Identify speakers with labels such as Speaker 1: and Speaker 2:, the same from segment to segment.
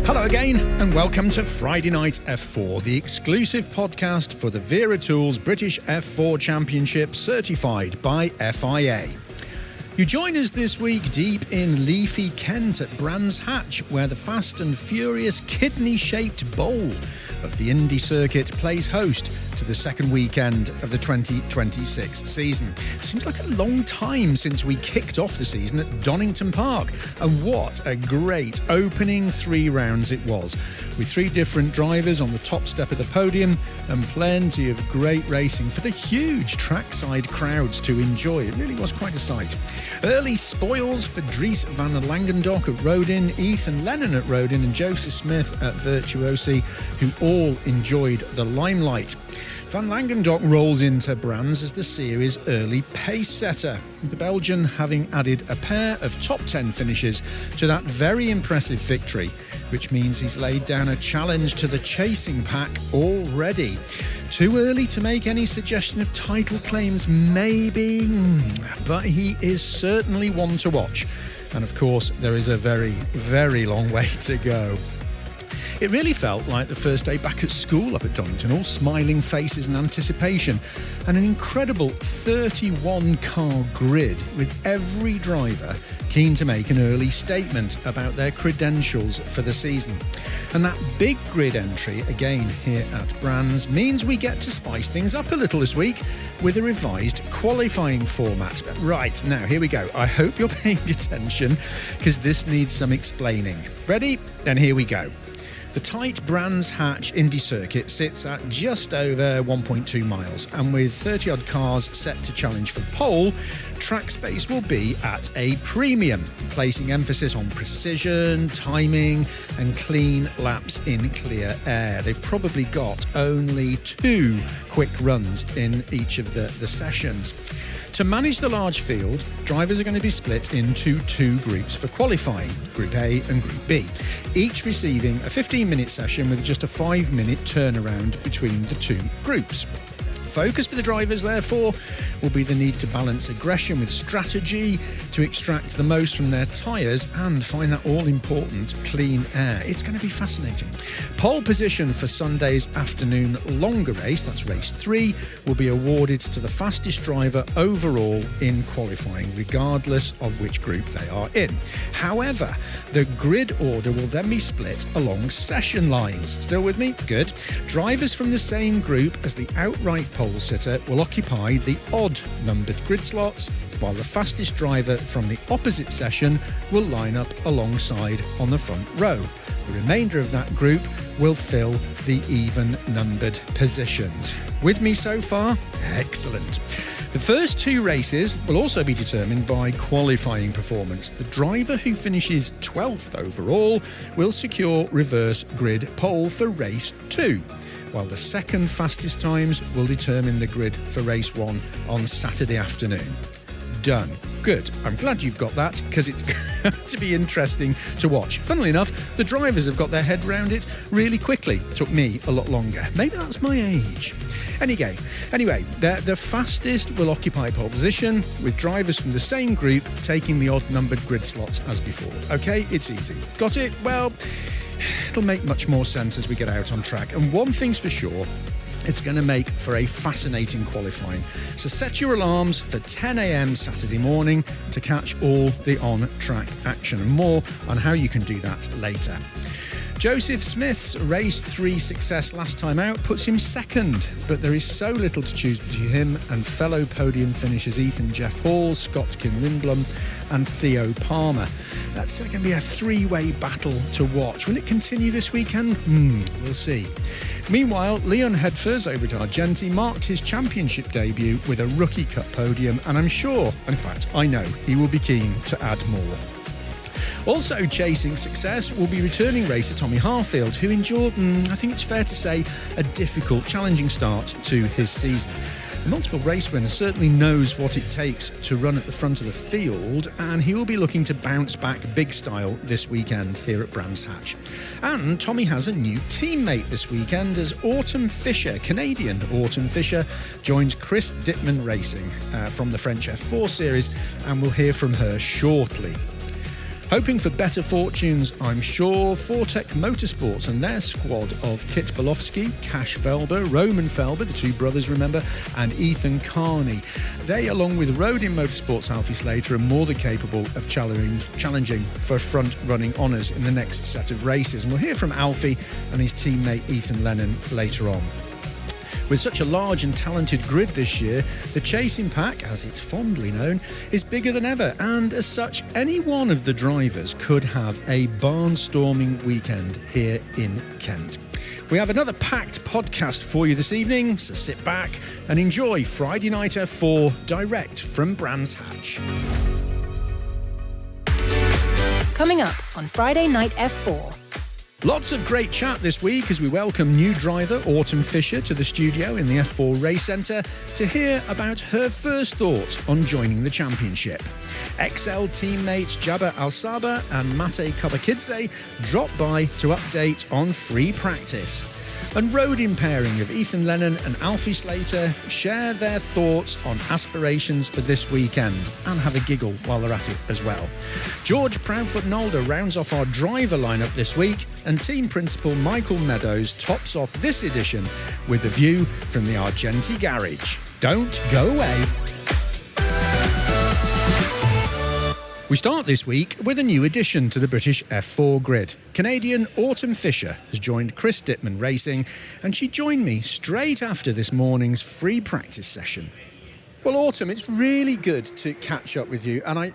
Speaker 1: Hello again, and welcome to Friday Night F4, the exclusive podcast for the Vera Tools British F4 Championship, certified by FIA. You join us this week deep in leafy Kent at Brands Hatch, where the fast and furious kidney-shaped bowl of the Indy circuit plays host to the second weekend of the 2026 season. Seems like a long time since we kicked off the season at Donington Park, and what a great opening 3 rounds it was, with 3 different drivers on the top step of the podium and plenty of great racing for the huge trackside crowds to enjoy. It really was quite a sight. Early spoils for Dries van Langendonk at Rodin, Ethan Lennon at Rodin and Joseph Smith at Virtuosi, who all enjoyed the limelight. Van Langendonk rolls into Brands as the series' early pace setter, with the Belgian having added a pair of top 10 finishes to that very impressive victory, which means he's laid down a challenge to the chasing pack already. Too early to make any suggestion of title claims, maybe, but he is certainly one to watch. And of course, there is a very, very long way to go. It really felt like the first day back at school up at Donington, all smiling faces and anticipation, and an incredible 31-car grid with every driver keen to make an early statement about their credentials for the season. And that big grid entry, again here at Brands, means we get to spice things up a little this week with a revised qualifying format. Right, now here we go. I hope you're paying attention, because this needs some explaining. Ready? Then here we go. The tight Brands Hatch Indy circuit sits at just over 1.2 miles, and with 30-odd cars set to challenge for pole, track space will be at a premium, placing emphasis on precision, timing and clean laps in clear air. They've probably got only 2 quick runs in each of the sessions. To manage the large field, drivers are going to be split into 2 groups for qualifying, Group A and Group B, each receiving a 15-minute session with just a 5-minute turnaround between the 2 groups. Focus for the drivers, therefore, will be the need to balance aggression with strategy to extract the most from their tyres and find that all-important clean air. It's going to be fascinating. Pole position for Sunday's afternoon longer race, that's race 3, will be awarded to the fastest driver overall in qualifying, regardless of which group they are in. However, the grid order will then be split along session lines. Still with me? Good. Drivers from the same group as the outright pole sitter will occupy the odd-numbered grid slots, while the fastest driver from the opposite session will line up alongside on the front row. The remainder of that group will fill the even-numbered positions. With me so far? Excellent. The first 2 races will also be determined by qualifying performance. The driver who finishes 12th overall will secure reverse grid pole for race 2, while the second fastest times will determine the grid for race 1 on Saturday afternoon. Done. Good. I'm glad you've got that, because it's going to be interesting to watch. Funnily enough, the drivers have got their head round it really quickly. It took me a lot longer. Maybe that's my age. Anyway, the fastest will occupy pole position, with drivers from the same group taking the odd-numbered grid slots as before. Okay, it's easy. Got it? Well, it'll make much more sense as we get out on track. And one thing's for sure, it's going to make for a fascinating qualifying. So set your alarms for 10 a.m. Saturday morning to catch all the on-track action, and more on how you can do that later. Joseph Smith's race 3 success last time out puts him second, but there is so little to choose between him and fellow podium finishers Ethan Jeff Hall, Scott Kim Lindblom and Theo Palmer. That's going to be a 3-way battle to watch. Will it continue this weekend? We'll see. Meanwhile, Leon Hedfers over at Argenti marked his championship debut with a Rookie Cup podium, and I'm sure, in fact, I know, he will be keen to add more. Also chasing success will be returning racer Tommy Harfield, who endured, I think it's fair to say, a difficult, challenging start to his season. The multiple race winner certainly knows what it takes to run at the front of the field, and he will be looking to bounce back big style this weekend here at Brands Hatch. And Tommy has a new teammate this weekend as Autumn Fisher, Canadian Autumn Fisher, joins Chris Dittmann Racing from the French F4 series, and we'll hear from her shortly. Hoping for better fortunes, I'm sure, Fortec Motorsports and their squad of Kit Bolofsky, Cash Felber, Roman Felber, the two brothers, remember, and Ethan Carney. They, along with Rodin Motorsport's Alfie Slater, are more than capable of challenging for front-running honours in the next set of races. And we'll hear from Alfie and his teammate Ethan Lennon later on. With such a large and talented grid this year, the Chasing Pack, as it's fondly known, is bigger than ever, and as such, any one of the drivers could have a barnstorming weekend here in Kent. We have another packed podcast for you this evening, so sit back and enjoy Friday Night F4 direct from Brands Hatch.
Speaker 2: Coming up on Friday Night F4.
Speaker 1: Lots of great chat this week as we welcome new driver Autumn Fisher to the studio in the F4 Race Centre to hear about her first thoughts on joining the championship. Xcel teammates Jabba Alsabah and Mate Kobakhidze drop by to update on free practice. And Rodin pairing of Ethan Lennon and Alfie Slater share their thoughts on aspirations for this weekend and have a giggle while they're at it as well. George Proudford-Nalder rounds off our driver lineup this week, and team principal Michael Meadows tops off this edition with a view from the Argenti garage. Don't go away. We start this week with a new addition to the British F4 grid. Canadian Autumn Fisher has joined Chris Dittmann Racing, and she joined me straight after this morning's free practice session. Well, Autumn, it's really good to catch up with you, and I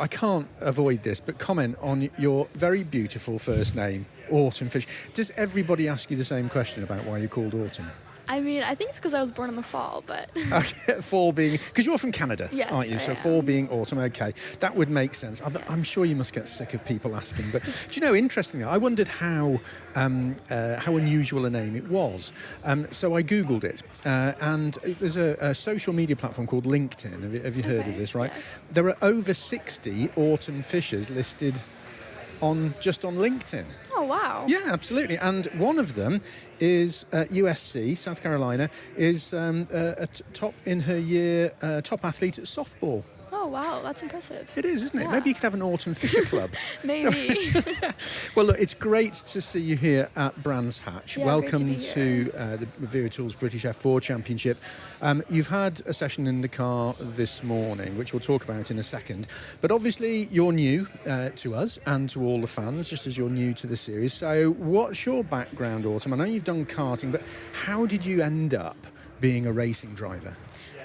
Speaker 1: can't avoid this, but comment on your very beautiful first name, Autumn Fisher. Does everybody ask you the same question about why you're called Autumn?
Speaker 3: I mean, I think it's because I was born in the fall, but...
Speaker 1: Okay, fall being... Because you're from Canada,
Speaker 3: yes,
Speaker 1: aren't you? So fall being autumn, okay. That would make sense. I'm sure you must get sick of people asking. But do you know, interestingly, I wondered how unusual a name it was. So I Googled it. And there's a social media platform called LinkedIn. Have you heard of this, right?
Speaker 3: Yes.
Speaker 1: There are over 60 Autumn Fishers listed on LinkedIn.
Speaker 3: Oh, wow.
Speaker 1: Yeah, absolutely. And one of them is USC, South Carolina, is a top in her year, top athlete at softball.
Speaker 3: Oh, wow. That's impressive.
Speaker 1: It is, isn't it?
Speaker 3: Yeah.
Speaker 1: Maybe you could have an Autumn Fisher Club.
Speaker 3: Maybe.
Speaker 1: Well, look, it's great to see you here at Brands Hatch.
Speaker 3: Yeah,
Speaker 1: Welcome
Speaker 3: great to be
Speaker 1: the Virtuosi British F4 Championship. You've had a session in the car this morning, which we'll talk about in a second. But obviously, you're new to us and to all the fans, just as you're new to the series. So what's your background, Autumn? I know you've done karting, but how did you end up being a racing driver?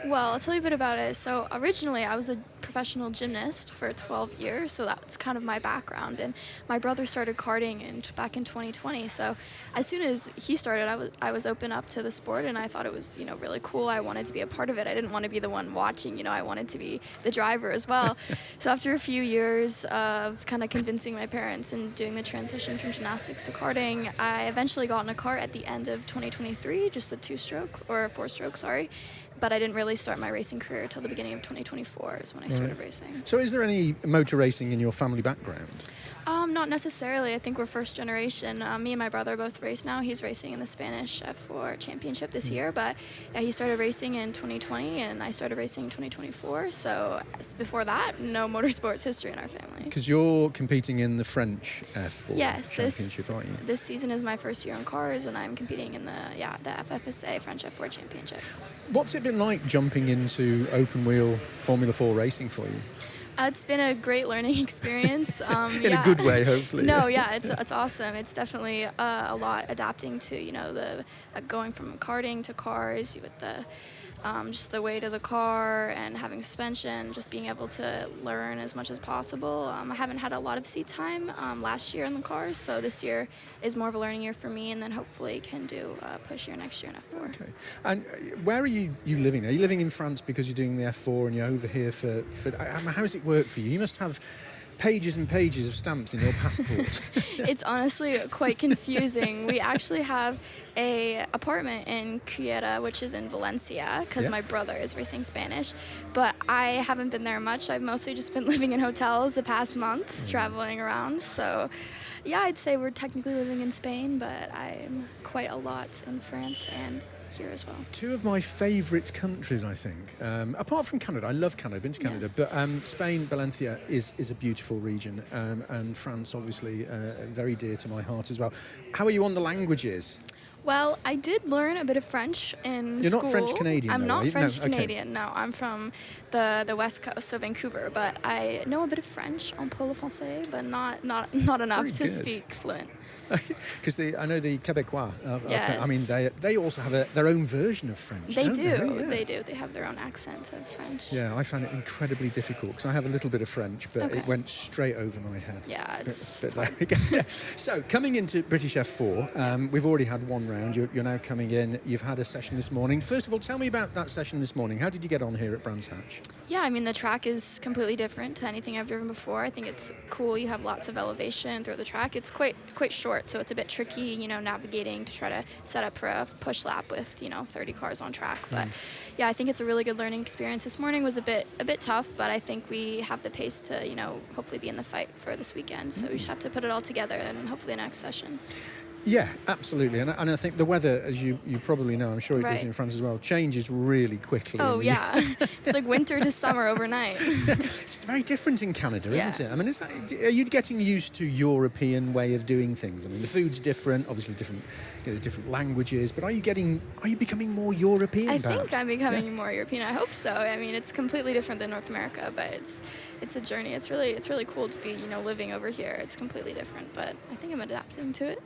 Speaker 3: Well, I'll tell you a bit about it. So originally I was a professional gymnast for 12 years, so that's kind of my background. And my brother started karting back in 2020. So as soon as he started, I was open up to the sport, and I thought it was, really cool. I wanted to be a part of it. I didn't want to be the one watching, I wanted to be the driver as well. So after a few years of kind of convincing my parents and doing the transition from gymnastics to karting, I eventually got in a kart at the end of 2023, just a 4-stroke, sorry. But I didn't really start my racing career until the beginning of 2024 is when I started racing.
Speaker 1: So is there any motor racing in your family background?
Speaker 3: Not necessarily. I think we're first generation. Me and my brother both race now. He's racing in the Spanish F4 Championship this year, but he started racing in 2020 and I started racing in 2024. So before that, no motorsports history in our family.
Speaker 1: Because you're competing in the French F4
Speaker 3: Yes,
Speaker 1: Championship, aren't you?
Speaker 3: this season is my first year in cars, and I'm competing in the FFSA French F4 Championship.
Speaker 1: What's it been like jumping into open wheel Formula 4 racing for you?
Speaker 3: It's been a great learning experience.
Speaker 1: In a good way, hopefully.
Speaker 3: No, yeah, it's awesome. It's definitely a lot adapting to the going from karting to cars with the just the weight of the car and having suspension, just being able to learn as much as possible. I haven't had a lot of seat time last year in the cars, so this year is more of a learning year for me, and then hopefully can do a push year next year in F4.
Speaker 1: Okay. And where are you living? Are you living in France because you're doing the F4 and you're over here for how does it work for you? You must have pages and pages of stamps in your passport.
Speaker 3: It's honestly quite confusing. We actually have a apartment in Cuera, which is in Valencia, because my brother is racing Spanish, but I haven't been there much. I've mostly just been living in hotels the past month, traveling around. So yeah, I'd say we're technically living in Spain, but I'm quite a lot in France and here as well.
Speaker 1: Two of my favourite countries, I think. Apart from Canada, I love Canada, I've been to Canada,
Speaker 3: Yes.
Speaker 1: but Spain, Valencia is a beautiful region, and France, obviously, very dear to my heart as well. How are you on the languages?
Speaker 3: Well, I did learn a bit of French in
Speaker 1: You're
Speaker 3: school.
Speaker 1: not French-Canadian,
Speaker 3: I'm
Speaker 1: though,
Speaker 3: not
Speaker 1: are you? No, okay.
Speaker 3: French-Canadian, no. I'm from the west coast, so Vancouver. But I know a bit of French, un peu le français, but not enough
Speaker 1: Very
Speaker 3: to
Speaker 1: good.
Speaker 3: speak fluent.
Speaker 1: Because I know the Quebecois.
Speaker 3: Yes.
Speaker 1: I mean, they also have their own version of French.
Speaker 3: They
Speaker 1: don't
Speaker 3: do.
Speaker 1: Yeah.
Speaker 3: They do. They have their own accent of French.
Speaker 1: Yeah, I found it incredibly difficult because I have a little bit of French, but
Speaker 3: Okay.
Speaker 1: it went straight over my head.
Speaker 3: Yeah, it's
Speaker 1: But there we go. Yeah. So, coming into British F4, we've already had one round. You're now coming in. You've had a session this morning. First of all, tell me about that session this morning. How did you get on here at Brands Hatch?
Speaker 3: Yeah, I mean, the track is completely different to anything I've driven before. I think it's cool. You have lots of elevation through the track. It's quite short, so it's a bit tricky, navigating to try to set up for a push lap with, 30 cars on track. But yeah, I think it's a really good learning experience. This morning was a bit tough, but I think we have the pace to, hopefully be in the fight for this weekend. So we just have to put it all together and hopefully the next session.
Speaker 1: Yeah, absolutely. And I think the weather, as you probably know, I'm sure it does
Speaker 3: Right.
Speaker 1: in France as well, changes really quickly.
Speaker 3: Oh, yeah. It's like winter to summer overnight.
Speaker 1: It's very different in Canada, isn't
Speaker 3: Yeah.
Speaker 1: it? I mean, are you getting used to European way of doing things? I mean, the food's different, obviously different languages, but are you becoming more European,
Speaker 3: I
Speaker 1: perhaps?
Speaker 3: think I'm becoming more European. I hope so. I mean, it's completely different than North America, but it's a journey. It's really cool to be, living over here. It's completely different, but I think I'm adapting to it.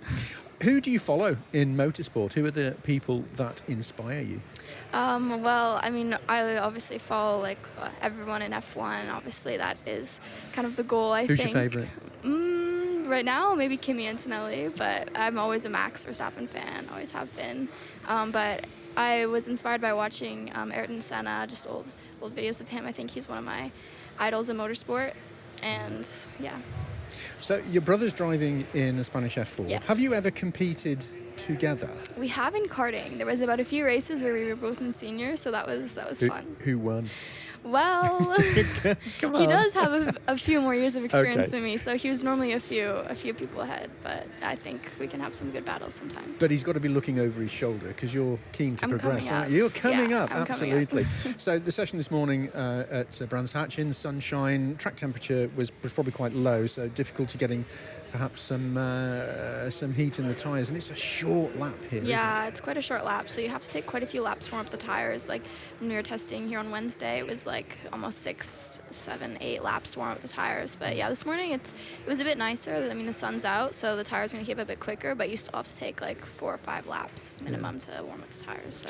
Speaker 1: Who do you follow in motorsport? Who are the people that inspire you?
Speaker 3: Well, I mean, I obviously follow everyone in F1. Obviously, that is kind of the goal, I
Speaker 1: Who's
Speaker 3: think.
Speaker 1: your favourite?
Speaker 3: Right now, maybe Kimi Antonelli, but I'm always a Max Verstappen fan, always have been. But I was inspired by watching Ayrton Senna, just old videos of him. I think he's one of my idols in motorsport, and yeah.
Speaker 1: So your brother's driving in the Spanish F4.
Speaker 3: Yes.
Speaker 1: Have you ever competed together?
Speaker 3: We have in karting. There was about a few races where we were both in seniors, so that was fun.
Speaker 1: Who won?
Speaker 3: Well,
Speaker 1: Come
Speaker 3: he
Speaker 1: on.
Speaker 3: does have a few more years of experience
Speaker 1: Okay.
Speaker 3: than me, so he was normally a few people ahead. But I think we can have some good battles sometime.
Speaker 1: But he's got to be looking over his shoulder because you're keen to
Speaker 3: I'm
Speaker 1: progress,
Speaker 3: coming
Speaker 1: aren't
Speaker 3: up.
Speaker 1: you? You're coming
Speaker 3: Yeah,
Speaker 1: up,
Speaker 3: I'm coming up.
Speaker 1: absolutely. So the session this morning at Brands Hatch in sunshine, track temperature was probably quite low, so difficulty getting perhaps some heat in the tyres, and it's a short lap here.
Speaker 3: Yeah, it's quite a short lap, so you have to take quite a few laps to warm up the tires. Like when we were testing here on Wednesday, it was like almost 6, 7, 8 laps to warm up the tires. But yeah, this morning it was a bit nicer. I mean, the sun's out, so the tires are going to heat up a bit quicker, but you still have to take like 4 or 5 laps minimum to warm up the tires. So.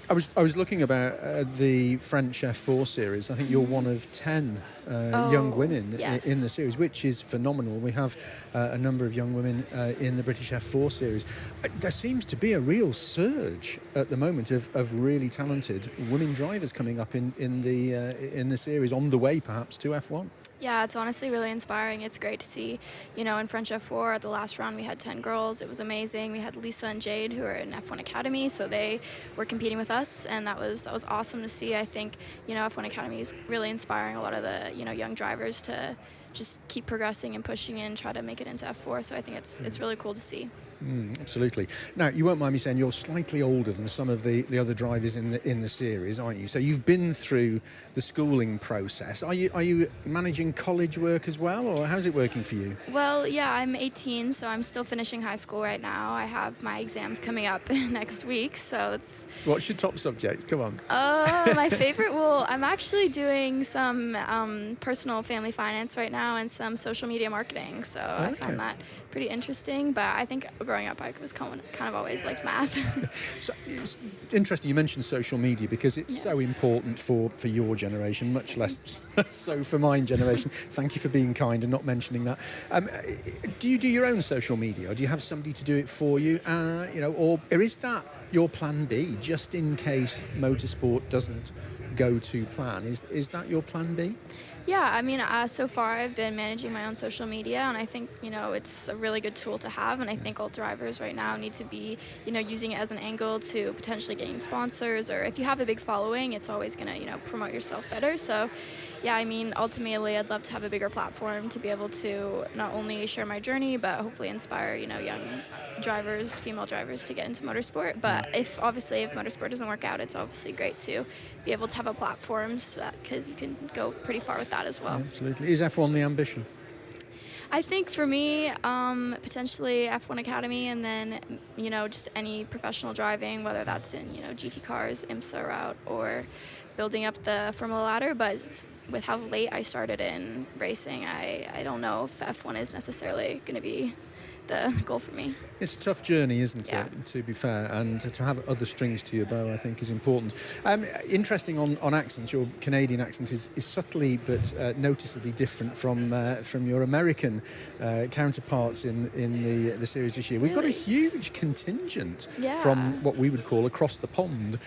Speaker 1: I was looking about the French F4 series. I think you're one of 10 young women
Speaker 3: yes.
Speaker 1: in the series, which is phenomenal. We have a number of young women in the British F4 series. There seems to be a real surge at the moment of really talented women drivers coming up in the series, on the way perhaps to F1.
Speaker 3: Yeah, it's honestly really inspiring. It's great to see, in French F4, at the last round we had 10 girls. It was amazing. We had Lisa and Jade, who are in F1 Academy, so they were competing with us, and that was awesome to see. I think, F1 Academy is really inspiring a lot of the, young drivers to just keep progressing and pushing in, try to make it into F4, so I think it's really cool to see.
Speaker 1: Absolutely. Now, you won't mind me saying you're slightly older than some of the other drivers in the series, aren't you? So you've been through the schooling process. Are you managing college work as well, or how's it working for you?
Speaker 3: Well, yeah, I'm 18, so I'm still finishing high school right now. I have my exams coming up next week, so it's...
Speaker 1: What's your top subject? Come on.
Speaker 3: My favorite, I'm actually doing some personal family finance right now and some social media marketing, so
Speaker 1: Okay.
Speaker 3: I find that pretty interesting, but I think growing up I was kind of always liked math.
Speaker 1: So it's interesting you mentioned social media because it's so
Speaker 3: Yes.
Speaker 1: important for your generation, much less so for my generation. Thank you for being kind and not mentioning that. Do you do your own social media, or do you have somebody to do it for you? Or is that your plan B, just in case motorsport doesn't go to plan? Is that your plan B?
Speaker 3: Yeah, I mean, so far I've been managing my own social media, and I think, it's a really good tool to have, and I think all drivers right now need to be, using it as an angle to potentially gain sponsors, or if you have a big following, it's always going to, promote yourself better. So, yeah, I mean, ultimately, I'd love to have a bigger platform to be able to not only share my journey, but hopefully inspire, young drivers, female drivers, to get into motorsport. But if motorsport doesn't work out, it's obviously great to be able to have a platform, because you can go pretty far with that as well.
Speaker 1: Yeah, absolutely. Is F1 the ambition?
Speaker 3: I think for me, potentially F1 Academy, and then, just any professional driving, whether that's in, GT cars, IMSA route, or building up the Formula ladder. But with how late I started in racing, I don't know if F1 is necessarily going to be the goal for me.
Speaker 1: It's a tough journey, isn't
Speaker 3: Yeah.
Speaker 1: it, to be fair, and to have other strings to your bow, I think, is important. Interesting on accents, your Canadian accent is subtly but noticeably different from your American counterparts in the series this year. We've got a huge contingent from what we would call across the pond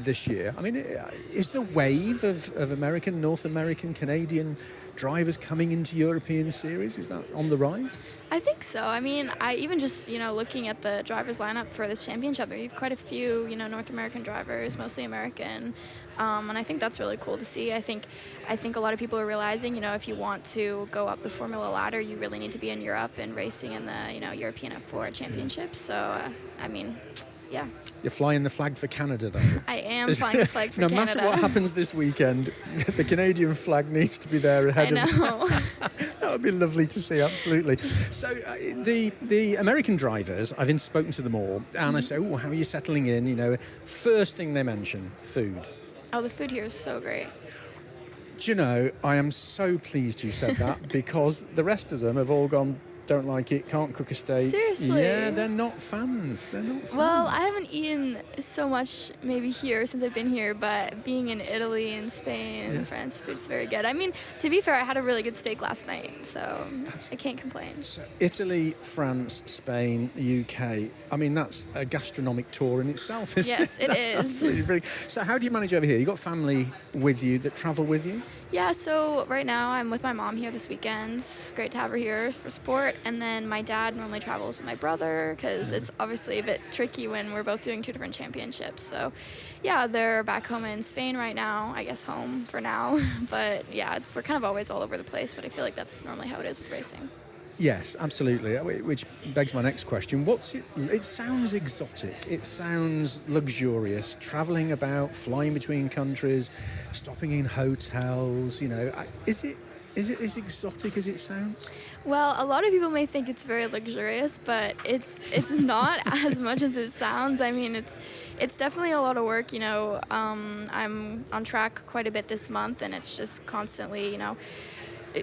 Speaker 1: this year. I mean, is the wave of American, North American, Canadian drivers coming into European series, is that on the rise?
Speaker 3: I think so. I mean, I even just, looking at the drivers lineup for this championship, there are quite a few, North American drivers, mostly American. And I think that's really cool to see. I think a lot of people are realizing, if you want to go up the Formula ladder, you really need to be in Europe and racing in the, European F4 championships. So, I mean, yeah.
Speaker 1: You're flying the flag for Canada, though.
Speaker 3: I am flying the flag for
Speaker 1: no
Speaker 3: Canada.
Speaker 1: matter what happens this weekend, the Canadian flag needs to be there ahead of. That would be lovely to see, absolutely. So the American drivers, I've spoken to them all, and I say, "Oh, how are you settling in?" First thing they mention, food.
Speaker 3: Oh, the food here is so great.
Speaker 1: Do you know, I am so pleased you said that, because the rest of them have all gone, don't like it, can't cook a steak.
Speaker 3: Seriously?
Speaker 1: Yeah, they're not fans.
Speaker 3: Well, I haven't eaten so much maybe here since I've been here, but being in Italy and Spain and France, food's very good. I mean, to be fair, I had a really good steak last night, so I can't complain.
Speaker 1: So Italy, France, Spain, UK. I mean, that's a gastronomic tour in itself, isn't it?
Speaker 3: Yes, it is.
Speaker 1: Absolutely brilliant. So how do you manage over here? You got family with you that travel with you?
Speaker 3: Yeah, so right now I'm with my mom here this weekend. It's great to have her here for sport. And then my dad normally travels with my brother, because it's obviously a bit tricky when we're both doing two different championships. So yeah, they're back home in Spain right now, I guess home for now. But yeah, we're kind of always all over the place, but I feel like that's normally how it is with racing.
Speaker 1: Yes, absolutely. Which begs my next question. It sounds exotic. It sounds luxurious. Travelling about, flying between countries, stopping in hotels. Is it as exotic as it sounds?
Speaker 3: Well, a lot of people may think it's very luxurious, but it's not as much as it sounds. I mean, it's definitely a lot of work. I'm on track quite a bit this month, and it's just constantly,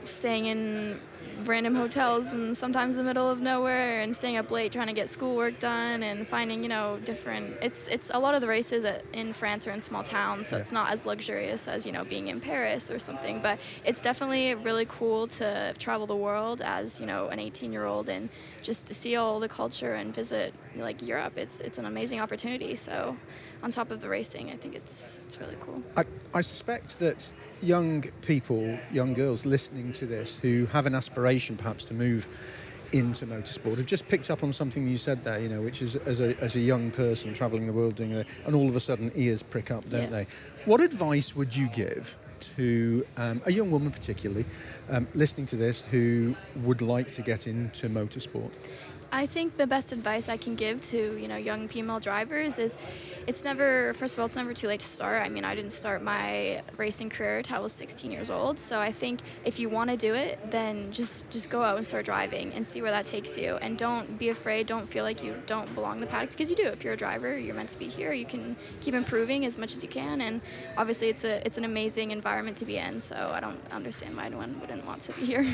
Speaker 3: staying in random hotels and sometimes in the middle of nowhere, and staying up late trying to get schoolwork done, and finding different. It's a lot of the races in France are in small towns, so it's not as luxurious as being in Paris or something. But it's definitely really cool to travel the world as an 18-year-old, and just to see all the culture and visit Europe. It's an amazing opportunity. So on top of the racing, I think it's really cool.
Speaker 1: I suspect that young people, young girls listening to this who have an aspiration perhaps to move into motorsport have just picked up on something you said there, which is as a young person travelling the world doing it, and all of a sudden ears prick up, don't they? What advice would you give to a young woman particularly listening to this who would like to get into motorsport?
Speaker 3: I think the best advice I can give to young female drivers is it's never too late to start. I mean, I didn't start my racing career until I was 16 years old. So I think if you want to do it, then just go out and start driving and see where that takes you. And don't be afraid. Don't feel like you don't belong in the paddock, because you do. If you're a driver, you're meant to be here. You can keep improving as much as you can. And obviously, it's an amazing environment to be in. So I don't understand why anyone wouldn't want to be here.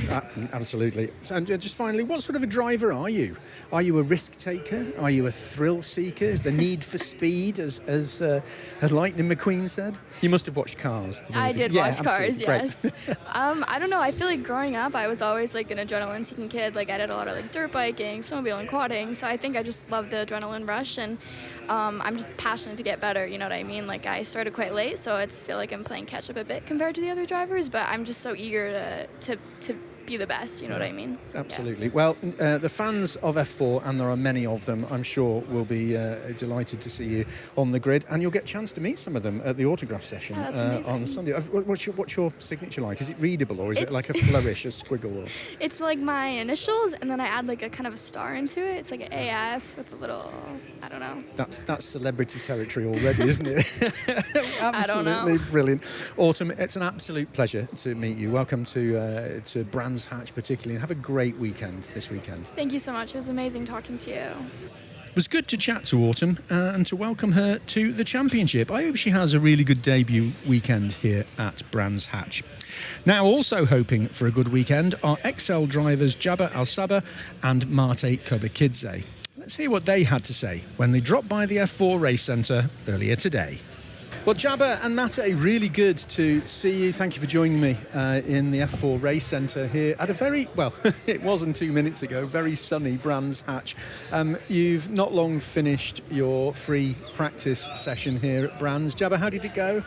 Speaker 1: Absolutely. So, and just finally, what sort of a driver are you? Are you a risk taker? Are you a thrill seeker? Is the need for speed, as Lightning McQueen said? You must have watched Cars.
Speaker 3: I did watch Cars,
Speaker 1: Great.
Speaker 3: yes. I don't know. I feel like growing up, I was always an adrenaline-seeking kid. I did a lot of dirt biking, snowmobiling, and quadding. So I think I just love the adrenaline rush, and I'm just passionate to get better. You know what I mean? I started quite late, so I feel like I'm playing catch up a bit compared to the other drivers. But I'm just so eager to be the best, you know what I mean?
Speaker 1: Absolutely. Well, the fans of F4, and there are many of them, I'm sure, will be delighted to see you on the grid, and you'll get a chance to meet some of them at the autograph session on Sunday. What's your signature like? Is it readable, or is it like a flourish, a squiggle? Or?
Speaker 3: It's like my initials, and then I add like a kind of a star into it. It's like an AF with a little, I don't know.
Speaker 1: That's celebrity territory already, isn't it? Absolutely
Speaker 3: I don't know.
Speaker 1: Brilliant. Autumn, it's an absolute pleasure to meet you. Welcome to Brands Hatch particularly, and have a great weekend this weekend.
Speaker 3: Thank you so much. It was amazing talking to you.
Speaker 1: It was good to chat to Autumn and to welcome her to the championship. I hope she has a really good debut weekend here at Brands Hatch. Now, also hoping for a good weekend are Xcel drivers Jabba Alsabah and Mate Kobakhidze. Let's hear what they had to say when they dropped by the F4 Race Centre earlier today. Well, Jabba and Mate, really good to see you. Thank you for joining me in the F4 Race Centre here at a very, well, it wasn't 2 minutes ago, very sunny Brands Hatch. You've not long finished your free practice session here at Brands. Jabba, how did it go?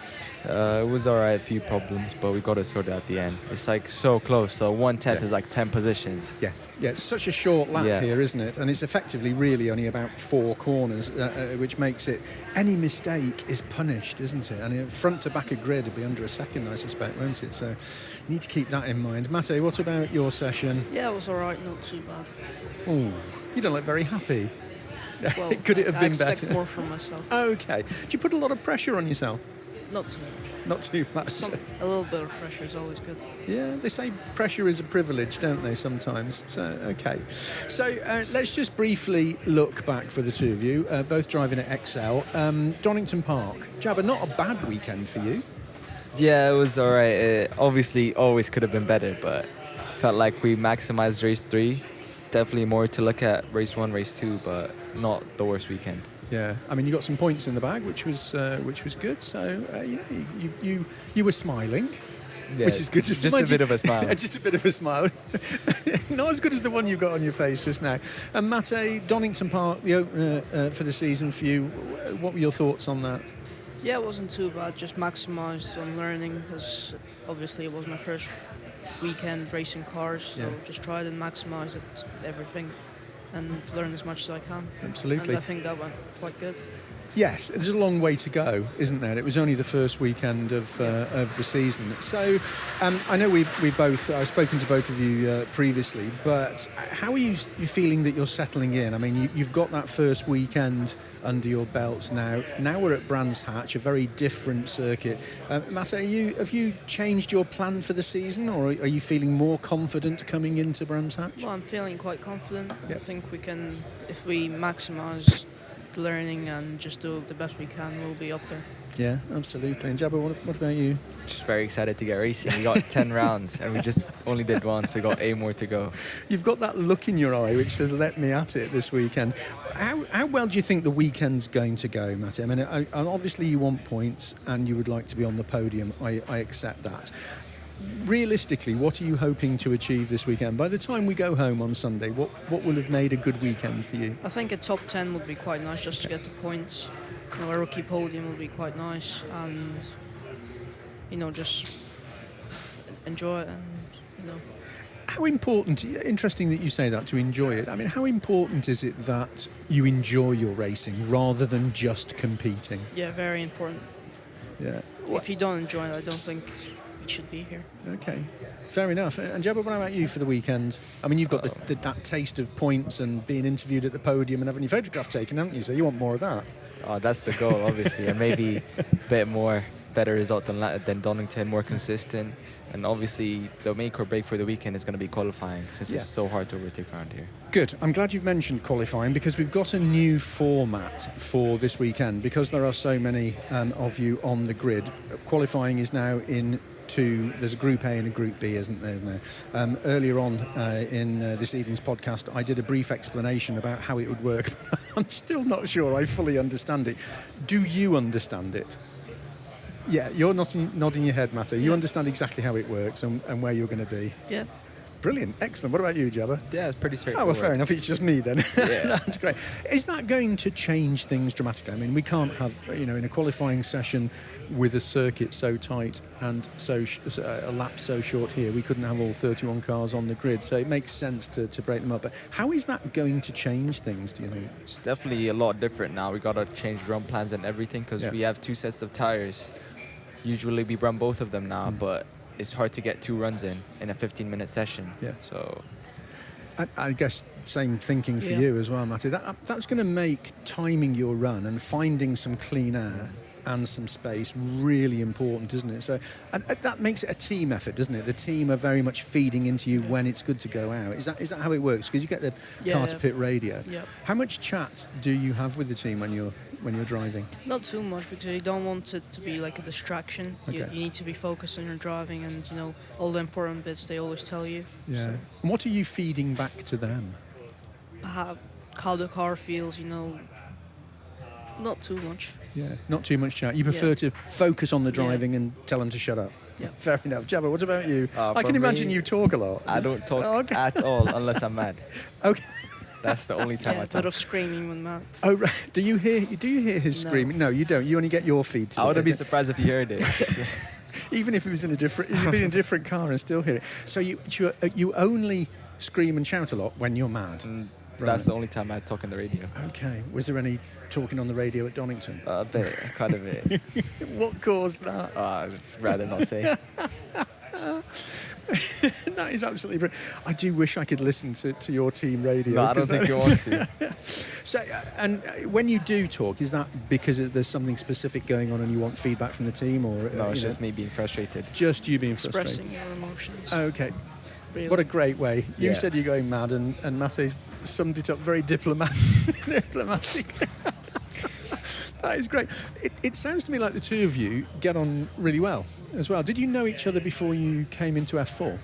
Speaker 4: It was all right, a few problems, but we got it sorted at the end. It's like so close, so 1/10 is like 10 positions.
Speaker 1: Yeah, it's such a short lap here, isn't it? And it's effectively really only about 4 corners, which makes it, any mistake is punished, isn't it? And front to back of grid will be under a second, I suspect, won't it? So you need to keep that in mind. Mate, what about your session?
Speaker 5: Yeah, it was all right, not too bad.
Speaker 1: Oh, you don't look very happy.
Speaker 5: Well,
Speaker 1: Could it have been better?
Speaker 5: I expect more from myself.
Speaker 1: Okay. Do you put a lot of pressure on yourself?
Speaker 5: Not too much.
Speaker 1: Not too much.
Speaker 5: A little bit of pressure is always good.
Speaker 1: Yeah, they say pressure is a privilege, don't they, sometimes? So, okay. So, let's just briefly look back for the two of you, both driving at Xcel. Donington Park. Jabba, not a bad weekend for you.
Speaker 4: Yeah, it was all right. It obviously always could have been better, but felt like we maximised race 3. Definitely more to look at race 1, race 2, but not the worst weekend.
Speaker 1: Yeah, I mean, you got some points in the bag, which was good. So you were smiling, which is good.
Speaker 4: Just a bit of a smile.
Speaker 1: Just a bit of a smile. Not as good as the one you got on your face just now. And Mate, Donington Park, the opener for the season for you. What were your thoughts on that?
Speaker 5: Yeah, it wasn't too bad. Just maximised on learning, because obviously it was my first weekend racing cars. So just tried and maximised everything. And learn as much as I can.
Speaker 1: Absolutely.
Speaker 5: And I think that went quite good.
Speaker 1: Yes, there's a long way to go, isn't there? It was only the first weekend of the season. So I know I've spoken to both of you previously, but how are you feeling that you're settling in? I mean, you've got that first weekend under your belts now. Now we're at Brands Hatch, a very different circuit. Mate, have you changed your plan for the season, or are you feeling more confident coming into Brands Hatch?
Speaker 5: Well, I'm feeling quite confident.
Speaker 1: Yep.
Speaker 5: I think we can, if we maximise learning and just do the best we can, we'll be up there.
Speaker 1: Yeah, absolutely. And Jabba, what about you?
Speaker 4: Just very excited to get racing. We got 10 rounds and we just only did one, so we got 8 more to go.
Speaker 1: You've got that look in your eye which says, let me at it this weekend. How well do you think the weekend's going to go, Mate? I mean, obviously you want points and you would like to be on the podium. I accept that. Realistically, what are you hoping to achieve this weekend? By the time we go home on Sunday, what will have made a good weekend for you?
Speaker 5: I think a top 10 would be quite nice, just to get the points. A rookie podium would be quite nice, and just enjoy it. And
Speaker 1: How important? Interesting that you say that, to enjoy it. I mean, how important is it that you enjoy your racing rather than just competing?
Speaker 5: Yeah, very important.
Speaker 1: Yeah.
Speaker 5: If you don't enjoy it, I don't think should be here.
Speaker 1: Okay, fair enough. And Jabba, what about you for the weekend? I mean, you've got that taste of points and being interviewed at the podium and having your photograph taken, haven't you? So you want more of that.
Speaker 4: Oh, that's the goal, obviously, and maybe a bit more better result than Donington, more consistent. And obviously, the make or break for the weekend is going to be qualifying, since it's so hard to overtake around here. Good.
Speaker 1: I'm glad you've mentioned qualifying, because we've got a new format for this weekend. Because there are so many of you on the grid, qualifying is now in there's a Group A and a Group B, isn't there? Earlier on in this evening's podcast, I did a brief explanation about how it would work. I'm still not sure I fully understand it. Do you understand it? Yeah, you're nodding your head, Mate. You understand exactly how it works and where you're going to be?
Speaker 5: Yeah.
Speaker 1: Brilliant, excellent. What about you, Jabba?
Speaker 4: Yeah, it's pretty
Speaker 1: Oh,
Speaker 4: straightforward.
Speaker 1: well, fair enough. It's just me then.
Speaker 4: Yeah.
Speaker 1: That's great. Is that going to change things dramatically? I mean, we can't have, in a qualifying session with a circuit so tight and a lap so short here, we couldn't have all 31 cars on the grid. So it makes sense to break them up. But how is that going to change things, do you think?
Speaker 4: It's definitely a lot different now. We got to change run plans and everything because we have 2 sets of tires. Usually we run both of them now, but it's hard to get 2 runs in a 15-minute session.
Speaker 1: Yeah.
Speaker 4: So
Speaker 1: I guess same thinking for you as well, Matty. That's going to make timing your run and finding some clean air and some space really important, isn't it? So, and that makes it a team effort, doesn't it? The team are very much feeding into you when it's good to go out. Is that how it works? Because you get the car to pit radio.
Speaker 5: Yeah.
Speaker 1: How much chat do you have with the team when you're driving?
Speaker 5: Not too much, because you don't want it to be like a distraction.
Speaker 1: Okay.
Speaker 5: You need to be focused on your driving, and all the important bits they always tell you.
Speaker 1: Yeah.
Speaker 5: So,
Speaker 1: And what are you feeding back to them?
Speaker 5: how the car feels, not too much.
Speaker 1: Yeah, not too much chat. You prefer to focus on the driving and tell them to shut up.
Speaker 5: Yeah.
Speaker 1: Fair enough. Jabba, what about you? I can
Speaker 4: for
Speaker 1: imagine
Speaker 4: me,
Speaker 1: you talk a lot.
Speaker 4: I don't talk at all unless I'm mad.
Speaker 1: Okay.
Speaker 4: That's the only time I
Speaker 5: A bit
Speaker 4: talk.
Speaker 5: of screaming when Matt.
Speaker 1: Oh, right. Do you hear his
Speaker 5: No.
Speaker 1: screaming? No, you don't. You only get your feed to
Speaker 4: I
Speaker 1: it.
Speaker 4: wouldn't be surprised if you heard it.
Speaker 1: Even if it was in a different car and still hear it. So you only scream and shout a lot when you're mad.
Speaker 4: That's the only time I talk on the radio.
Speaker 1: Okay. Was there any talking on the radio at Donington?
Speaker 4: A bit, quite a bit.
Speaker 1: What caused that?
Speaker 4: I'd rather not say.
Speaker 1: That is absolutely brilliant. I do wish I could listen to your team radio.
Speaker 4: No, I don't think you want to.
Speaker 1: So, and when you do talk, is that because there's something specific going on and you want feedback from the team, or
Speaker 4: No, it's just me being frustrated.
Speaker 1: just you being frustrated?
Speaker 5: Expressing your emotions.
Speaker 1: Okay.
Speaker 5: Really.
Speaker 1: What a great way. You
Speaker 4: Yeah.
Speaker 1: said you're going mad, and Massey's summed it up very diplomatic. That is great. It sounds to me like the two of you get on really well as well. Did you know each other before you came into F4?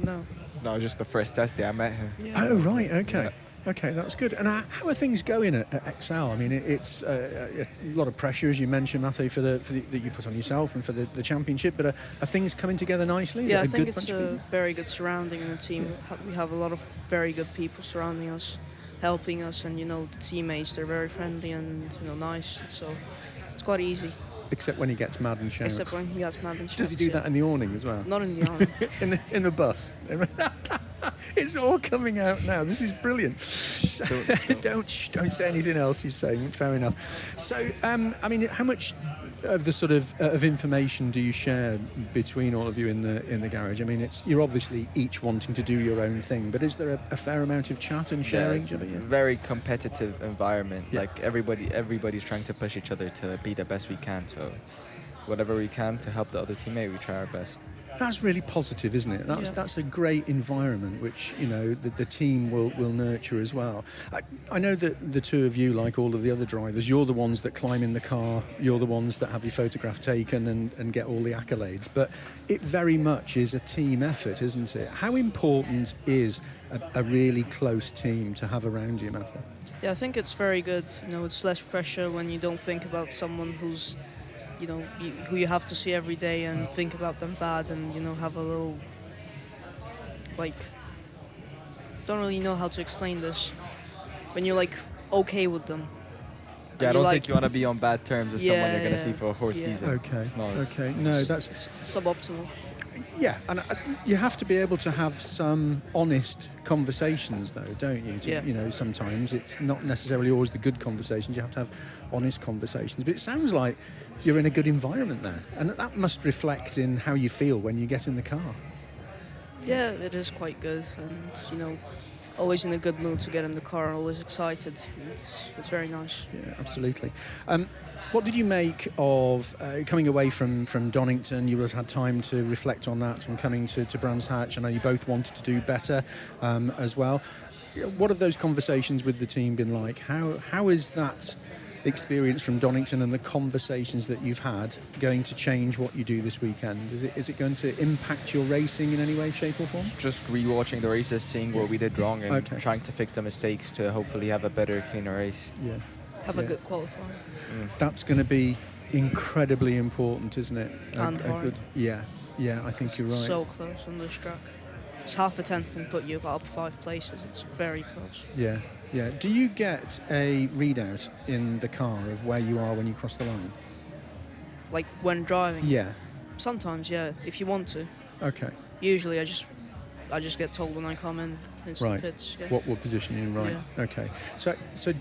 Speaker 5: No.
Speaker 4: No, just the first test day I met him.
Speaker 5: Yeah.
Speaker 1: Oh, right, okay. Okay, that's good. And how are things going at Xcel? I mean, it's a lot of pressure, as you mentioned, Matthew, that you put on yourself and for the championship, but are things coming together nicely? Is
Speaker 5: Yeah,
Speaker 1: it
Speaker 5: I
Speaker 1: a
Speaker 5: think
Speaker 1: good
Speaker 5: it's
Speaker 1: bunch of
Speaker 5: a
Speaker 1: people?
Speaker 5: very good surrounding in the team. We have a lot of very good people surrounding us, helping us, and the teammates, they're very friendly and nice, so it's quite easy.
Speaker 1: Except when he gets mad and shouts.
Speaker 5: Except when he gets mad and shouts.
Speaker 1: Does he do that in the awning as well?
Speaker 5: Not in the army.
Speaker 1: in the bus. It's all coming out now. This is brilliant. So, don't say anything else. He's saying. Fair enough. So, I mean, how much of the sort of information do you share between all of you in the garage? I mean, you're obviously each wanting to do your own thing, but is there a fair amount of chat and sharing?
Speaker 4: It's a very competitive environment.
Speaker 1: Yeah.
Speaker 4: Like everybody's trying to push each other to be the best we can. So whatever we can to help the other teammate, we try our best.
Speaker 1: That's really positive, isn't it? That's a great environment, which the team will nurture as well. I know that the two of you, like all of the other drivers, you're the ones that climb in the car, you're the ones that have your photograph taken and get all the accolades. But it very much is a team effort, isn't it? How important is a really close team to have around you, Matthew?
Speaker 5: Yeah, I think it's very good. It's less pressure when you don't think about someone who's who you have to see every day and think about them bad, and have a little, don't really know how to explain this, when you're okay with them.
Speaker 4: Yeah, I don't think you want to be on bad terms with someone you're going to see for a whole
Speaker 5: Yeah.
Speaker 4: season.
Speaker 1: Okay.
Speaker 4: It's not.
Speaker 1: Okay. No, that's
Speaker 5: It's suboptimal.
Speaker 1: yeah, and you have to be able to have some honest conversations, though, don't you?
Speaker 5: Yeah.
Speaker 1: Sometimes it's not necessarily always the good conversations. You have to have honest conversations. But it sounds like you're in a good environment there, and that must reflect in how you feel when you get in the car.
Speaker 5: Yeah, it is quite good, and always in a good mood to get in the car, always excited. It's very nice.
Speaker 1: Yeah, absolutely. What did you make of coming away from Donington? You would have had time to reflect on that and coming to Brands Hatch. I know you both wanted to do better as well. What have those conversations with the team been like? How is that experience from Donington and the conversations that you've had going to change what you do this weekend? Is it going to impact your racing in any way, shape or form?
Speaker 4: Just rewatching the races, seeing what we did wrong, and trying to fix the mistakes to hopefully have a better, cleaner race.
Speaker 1: Yeah.
Speaker 5: Have a good qualifying.
Speaker 1: That's going to be incredibly important, isn't it?
Speaker 5: And hard.
Speaker 1: Yeah, I think you're right.
Speaker 5: So close on this track. It's half a tenth can put you up 5 places. It's very close.
Speaker 1: Yeah, yeah. Do you get a readout in the car of where you are when you cross the line?
Speaker 5: Like when driving?
Speaker 1: Yeah.
Speaker 5: Sometimes, yeah, if you want to.
Speaker 1: Okay.
Speaker 5: Usually I just get told when I come in into the
Speaker 1: Right.
Speaker 5: pits. Yeah.
Speaker 1: What position you're in, right?
Speaker 5: Yeah.
Speaker 1: Okay. So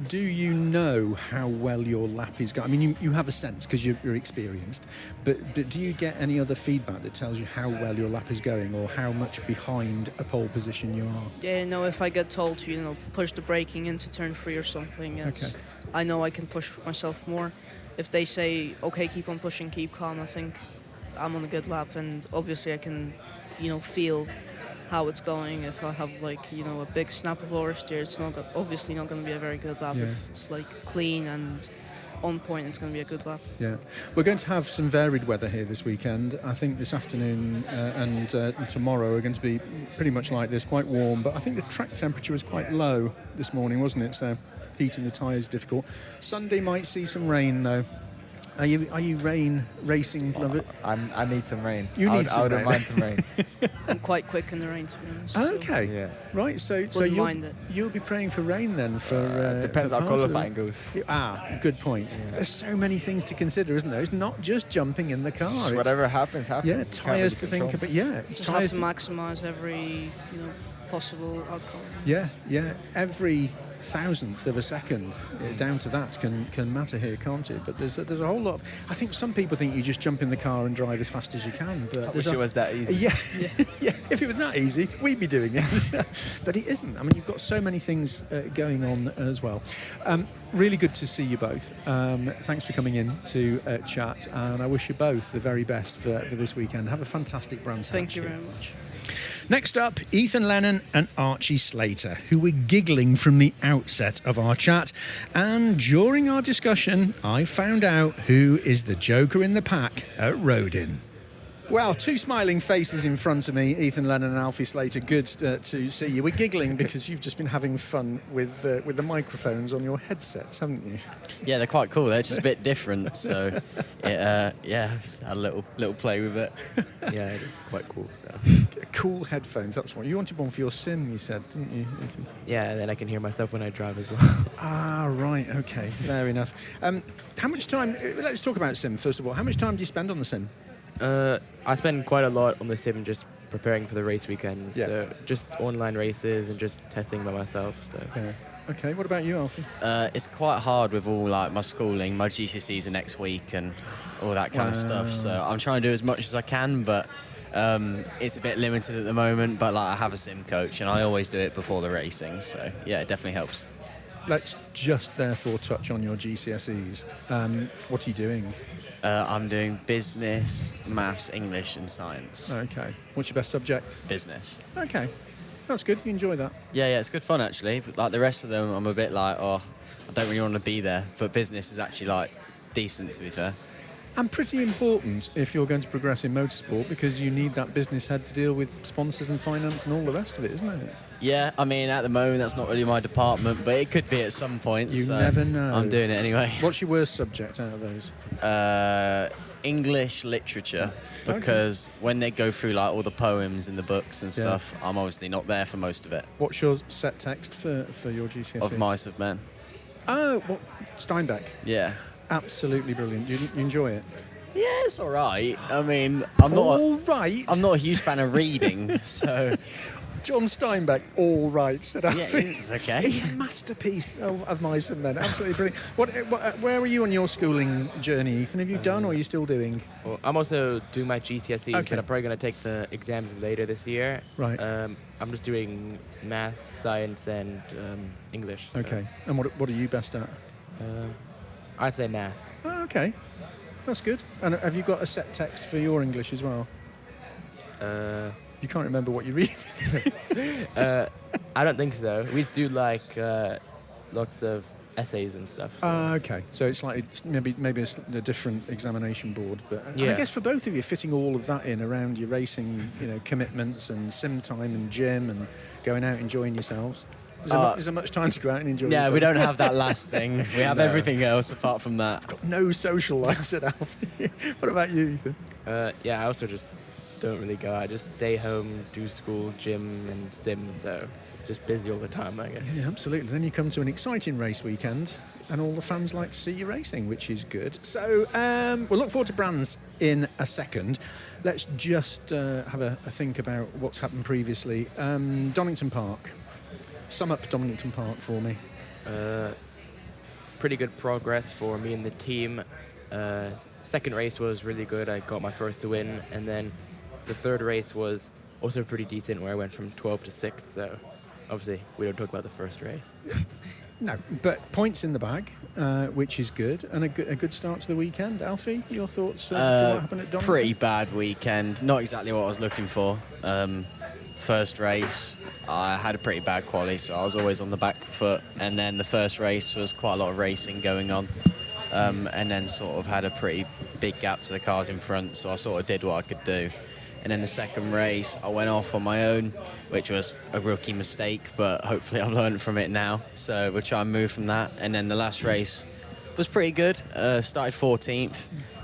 Speaker 1: do you know how well your lap is going? I mean, you have a sense because you're experienced, but do you get any other feedback that tells you how well your lap is going or how much behind a pole position you are?
Speaker 5: Yeah, no, if I get told to, push the braking into turn 3 or something, I know I can push myself more. If they say, okay, keep on pushing, keep calm, I think I'm on a good lap, and obviously I can, feel how it's going. If I have a big snap of lower steer, it's obviously not going to be a very good lap.
Speaker 1: Yeah.
Speaker 5: If it's clean and on point, it's going to be a good lap.
Speaker 1: Yeah, we're going to have some varied weather here this weekend. I think this afternoon and tomorrow are going to be pretty much like this, quite warm, but I think the track temperature was quite low this morning, wasn't it? So heating the tyres difficult. Sunday might see some rain though. Are you rain racing lover?
Speaker 4: I need some rain.
Speaker 1: You need some rain.
Speaker 4: I wouldn't mind some rain.
Speaker 5: I'm quite quick in the rain, to be honest.
Speaker 1: Okay.
Speaker 4: Yeah.
Speaker 1: Right. So
Speaker 5: Wouldn't mind it.
Speaker 1: you'll be praying for rain then for.
Speaker 4: Depends
Speaker 1: for
Speaker 4: how
Speaker 1: part of
Speaker 4: qualifying goes.
Speaker 1: Good point.
Speaker 4: Yeah.
Speaker 1: There's so many things to consider, isn't there? It's not just jumping in the car.
Speaker 4: Whatever happens.
Speaker 1: Yeah,
Speaker 4: You can't
Speaker 1: tyres to
Speaker 4: really
Speaker 1: think
Speaker 4: control.
Speaker 1: about. Yeah,
Speaker 5: Just have to maximise every possible outcome.
Speaker 1: Yeah. Every thousandth of a second down to that can matter here, can't it? But there's a whole lot of. I think some people think you just jump in the car and drive as fast as you can. But
Speaker 4: I wish it was that easy.
Speaker 1: Yeah. If it was that easy, we'd be doing it. But it isn't. I mean, you've got so many things going on as well. Really good to see you both. Thanks for coming in to chat, and I wish you both the very best for this weekend. Have a fantastic Brands Hatch.
Speaker 5: Thank you very much.
Speaker 1: Next up, Ethan Lennon and Archie Slater, who were giggling from the outset of our chat. And during our discussion, I found out who is the joker in the pack at Rodin. Well, 2 smiling faces in front of me, Ethan Lennon and Alfie Slater. Good to see you. We're giggling because you've just been having fun with the microphones on your headsets, haven't you?
Speaker 6: Yeah, they're quite cool. They're just a bit different, so just had a little play with it. Yeah, it's quite cool. So.
Speaker 1: Cool headphones, that's what. You wanted one for your sim, you said, didn't you, Ethan?
Speaker 7: Yeah, and then I can hear myself when I drive as well.
Speaker 1: Ah, right, okay, fair enough. How much time, let's talk about sim first of all. How much time do you spend on the sim?
Speaker 7: I spend quite a lot on the sim just preparing for the race weekend.
Speaker 1: Yeah.
Speaker 7: So just online races and just testing by myself. So.
Speaker 1: Yeah. Okay, what about you, Alfie?
Speaker 6: It's quite hard with all my schooling. My GCSEs are next week and all that kind of stuff. So I'm trying to do as much as I can, but it's a bit limited at the moment. But I have a sim coach, and I always do it before the racing. So yeah, it definitely helps.
Speaker 1: Let's just therefore touch on your GCSEs. What are you doing?
Speaker 6: I'm doing business, maths, English, and science.
Speaker 1: Okay. What's your best subject?
Speaker 6: Business.
Speaker 1: Okay. That's good. You enjoy that?
Speaker 6: Yeah, it's good fun actually. But, like the rest of them, I'm a bit I don't really want to be there. But business is actually decent, to be fair.
Speaker 1: And pretty important if you're going to progress in motorsport, because you need that business head to deal with sponsors and finance and all the rest of it, isn't it?
Speaker 6: Yeah, I mean, at the moment, that's not really my department, but it could be at some point.
Speaker 1: You never know.
Speaker 6: I'm doing it anyway.
Speaker 1: What's your worst subject out of those?
Speaker 6: English literature, because when they go through all the poems and the books and stuff, I'm obviously not there for most of it.
Speaker 1: What's your set text for your GCSE?
Speaker 6: Of Mice of Men.
Speaker 1: Oh, what? Steinbeck.
Speaker 6: Yeah.
Speaker 1: Absolutely brilliant. You enjoy it?
Speaker 6: Yeah, it's all right. I mean, I'm not a huge fan of reading, so...
Speaker 1: John Steinbeck, all right, said Alfie.
Speaker 6: Yeah, it's okay.
Speaker 1: It's a masterpiece of Mice and Men. Absolutely brilliant. Where are you on your schooling journey, Ethan? Have you done or are you still doing?
Speaker 7: Well, I'm also doing my GCSEs,
Speaker 1: Okay.
Speaker 7: but I'm probably going to take the exams later this year.
Speaker 1: Right.
Speaker 7: I'm just doing math, science, and English. So,
Speaker 1: Okay. And what are you best at?
Speaker 7: I'd say math.
Speaker 1: Oh, okay. That's good. And have you got a set text for your English as well? You can't remember what you read?
Speaker 7: I don't think so. We just do lots of essays and stuff. So.
Speaker 1: Okay. So it's maybe a different examination board, but
Speaker 7: Yeah.
Speaker 1: I guess for both of you, fitting all of that in around your racing, commitments and sim time and gym and going out enjoying yourselves. Is there much time to go out and enjoy yourself?
Speaker 6: Yeah, we don't have that last thing. We have everything else apart from that.
Speaker 1: Got no social life, said Alfie. What about you, Ethan?
Speaker 7: I also just don't really go out. Just stay home, do school, gym, and sim. So just busy all the time, I guess.
Speaker 1: Yeah, absolutely. Then you come to an exciting race weekend, and all the fans like to see you racing, which is good. So we'll look forward to Brands in a second. Let's just have a think about what's happened previously. Donington Park. Sum up Donington Park for me.
Speaker 7: Pretty good progress for me and the team. Second race was really good. I got my first win, and then the third race was also pretty decent, where I went from 12 to 6. So obviously we don't talk about the first race.
Speaker 1: No, but points in the bag, which is good, and a good start to the weekend. Alfie, your thoughts for what happened at Donington?
Speaker 6: Pretty bad weekend. Not exactly what I was looking for. First race, I had a pretty bad quali, so I was always on the back foot. And then the first race was quite a lot of racing going on. And then sort of had a pretty big gap to the cars in front, so I sort of did what I could do. And then the second race, I went off on my own, which was a rookie mistake, but hopefully I've learned from it now. So we'll try and move from that. And then the last race was pretty good. Started 14th,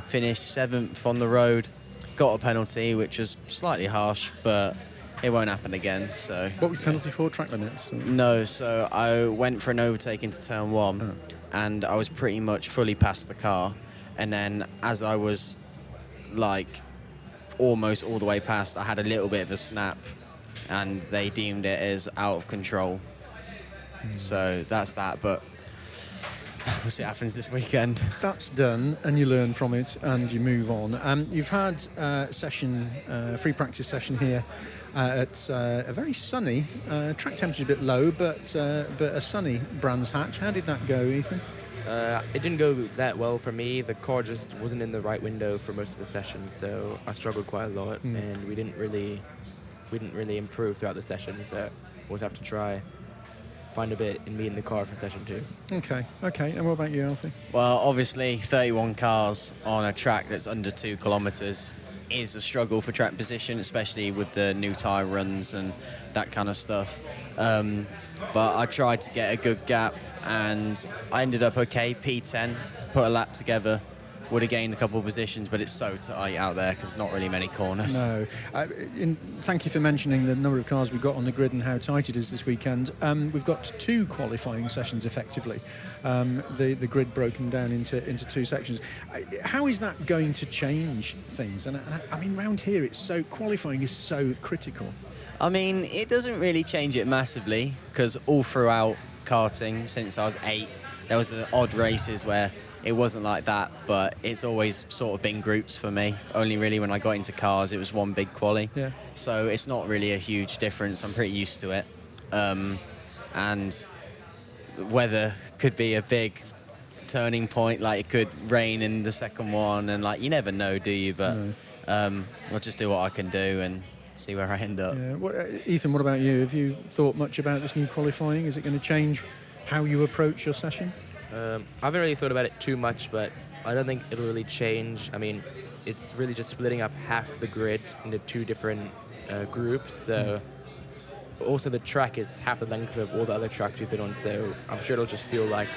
Speaker 6: finished 7th on the road, got a penalty, which was slightly harsh, but it won't happen again. So
Speaker 1: What was penalty for? Track limits? Or?
Speaker 6: no, so I went for an overtake into turn 1, and I was pretty much fully past the car. And then as I was like almost all the way past, I had a little bit of a snap, and they deemed it as out of control. So that's that, but we'll see what happens this weekend.
Speaker 1: That's done, and you learn from it, and you move on. You've had free practice session here at a very sunny, track temperature a bit low, but a sunny Brands Hatch. How did that go, Ethan?
Speaker 7: It didn't go that well for me. The car just wasn't in the right window for most of the session, so I struggled quite a lot, and we didn't really improve throughout the session. So we'll have to try find a bit in me in the car for session 2.
Speaker 1: Okay. And what about you, Alfie?
Speaker 6: Well, obviously 31 cars on a track that's under 2 kilometres is a struggle for track position, especially with the new tyre runs and that kind of stuff. But I tried to get a good gap, and I ended up okay, P10, put a lap together. Would have gained a couple of positions, but it's so tight out there because there's not really many corners.
Speaker 1: No. Thank you for mentioning the number of cars we've got on the grid and how tight it is this weekend. We've got 2 qualifying sessions, effectively. The grid broken down into 2 sections. How is that going to change things? And I mean, round here, qualifying is so critical.
Speaker 6: I mean, it doesn't really change it massively because all throughout karting, since I was 8, there was the odd races where it wasn't like that, but it's always sort of been groups for me. Only really when I got into cars, it was one big quali. Yeah. So it's not really a huge difference. I'm pretty used to it. And weather could be a big turning point. Like, it could rain in the second one, and like, you never know, do you? But I'll just do what I can do and see where I end up.
Speaker 1: Yeah. Ethan, what about you? Have you thought much about this new qualifying? Is it going to change how you approach your session?
Speaker 7: I haven't really thought about it too much, but I don't think it'll really change. I mean, it's really just splitting up half the grid into 2 different groups. So also the track is half the length of all the other tracks we've been on. So I'm sure it'll just feel like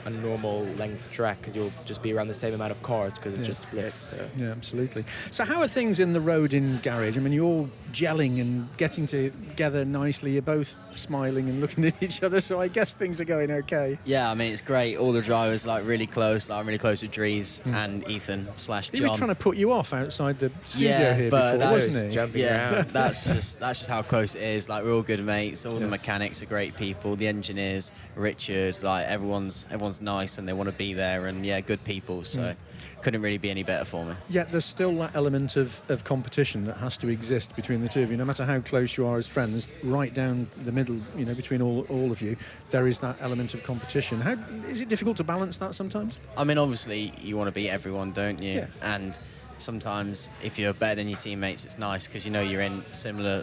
Speaker 7: a normal length track because you'll just be around the same amount of cars because it's just split. So.
Speaker 1: Yeah, absolutely. So how are things in the Rodin garage? I mean, you're all gelling and getting together nicely. You're both smiling and looking at each other, so I guess things are going okay.
Speaker 6: Yeah, I mean, it's great. All the drivers like really close. Like, I'm really close with Dries and Ethan / John.
Speaker 1: He was trying to put you off outside the studio here
Speaker 6: but
Speaker 1: before, wasn't he?
Speaker 7: Jumping around.
Speaker 6: that's just how close it is. Like, we're all good mates. All the mechanics are great people. The engineers, Richard, like everyone's nice and they want to be there, and good people. So couldn't really be any better for me.
Speaker 1: Yet there's still that element of competition that has to exist between the two of you, no matter how close you are as friends. Right down the middle, between all of you, there is that element of competition. How is it difficult to balance that sometimes?
Speaker 6: I mean, obviously you want to beat everyone, don't you?
Speaker 1: Yeah.
Speaker 6: And sometimes if you're better than your teammates, it's nice because you're in similar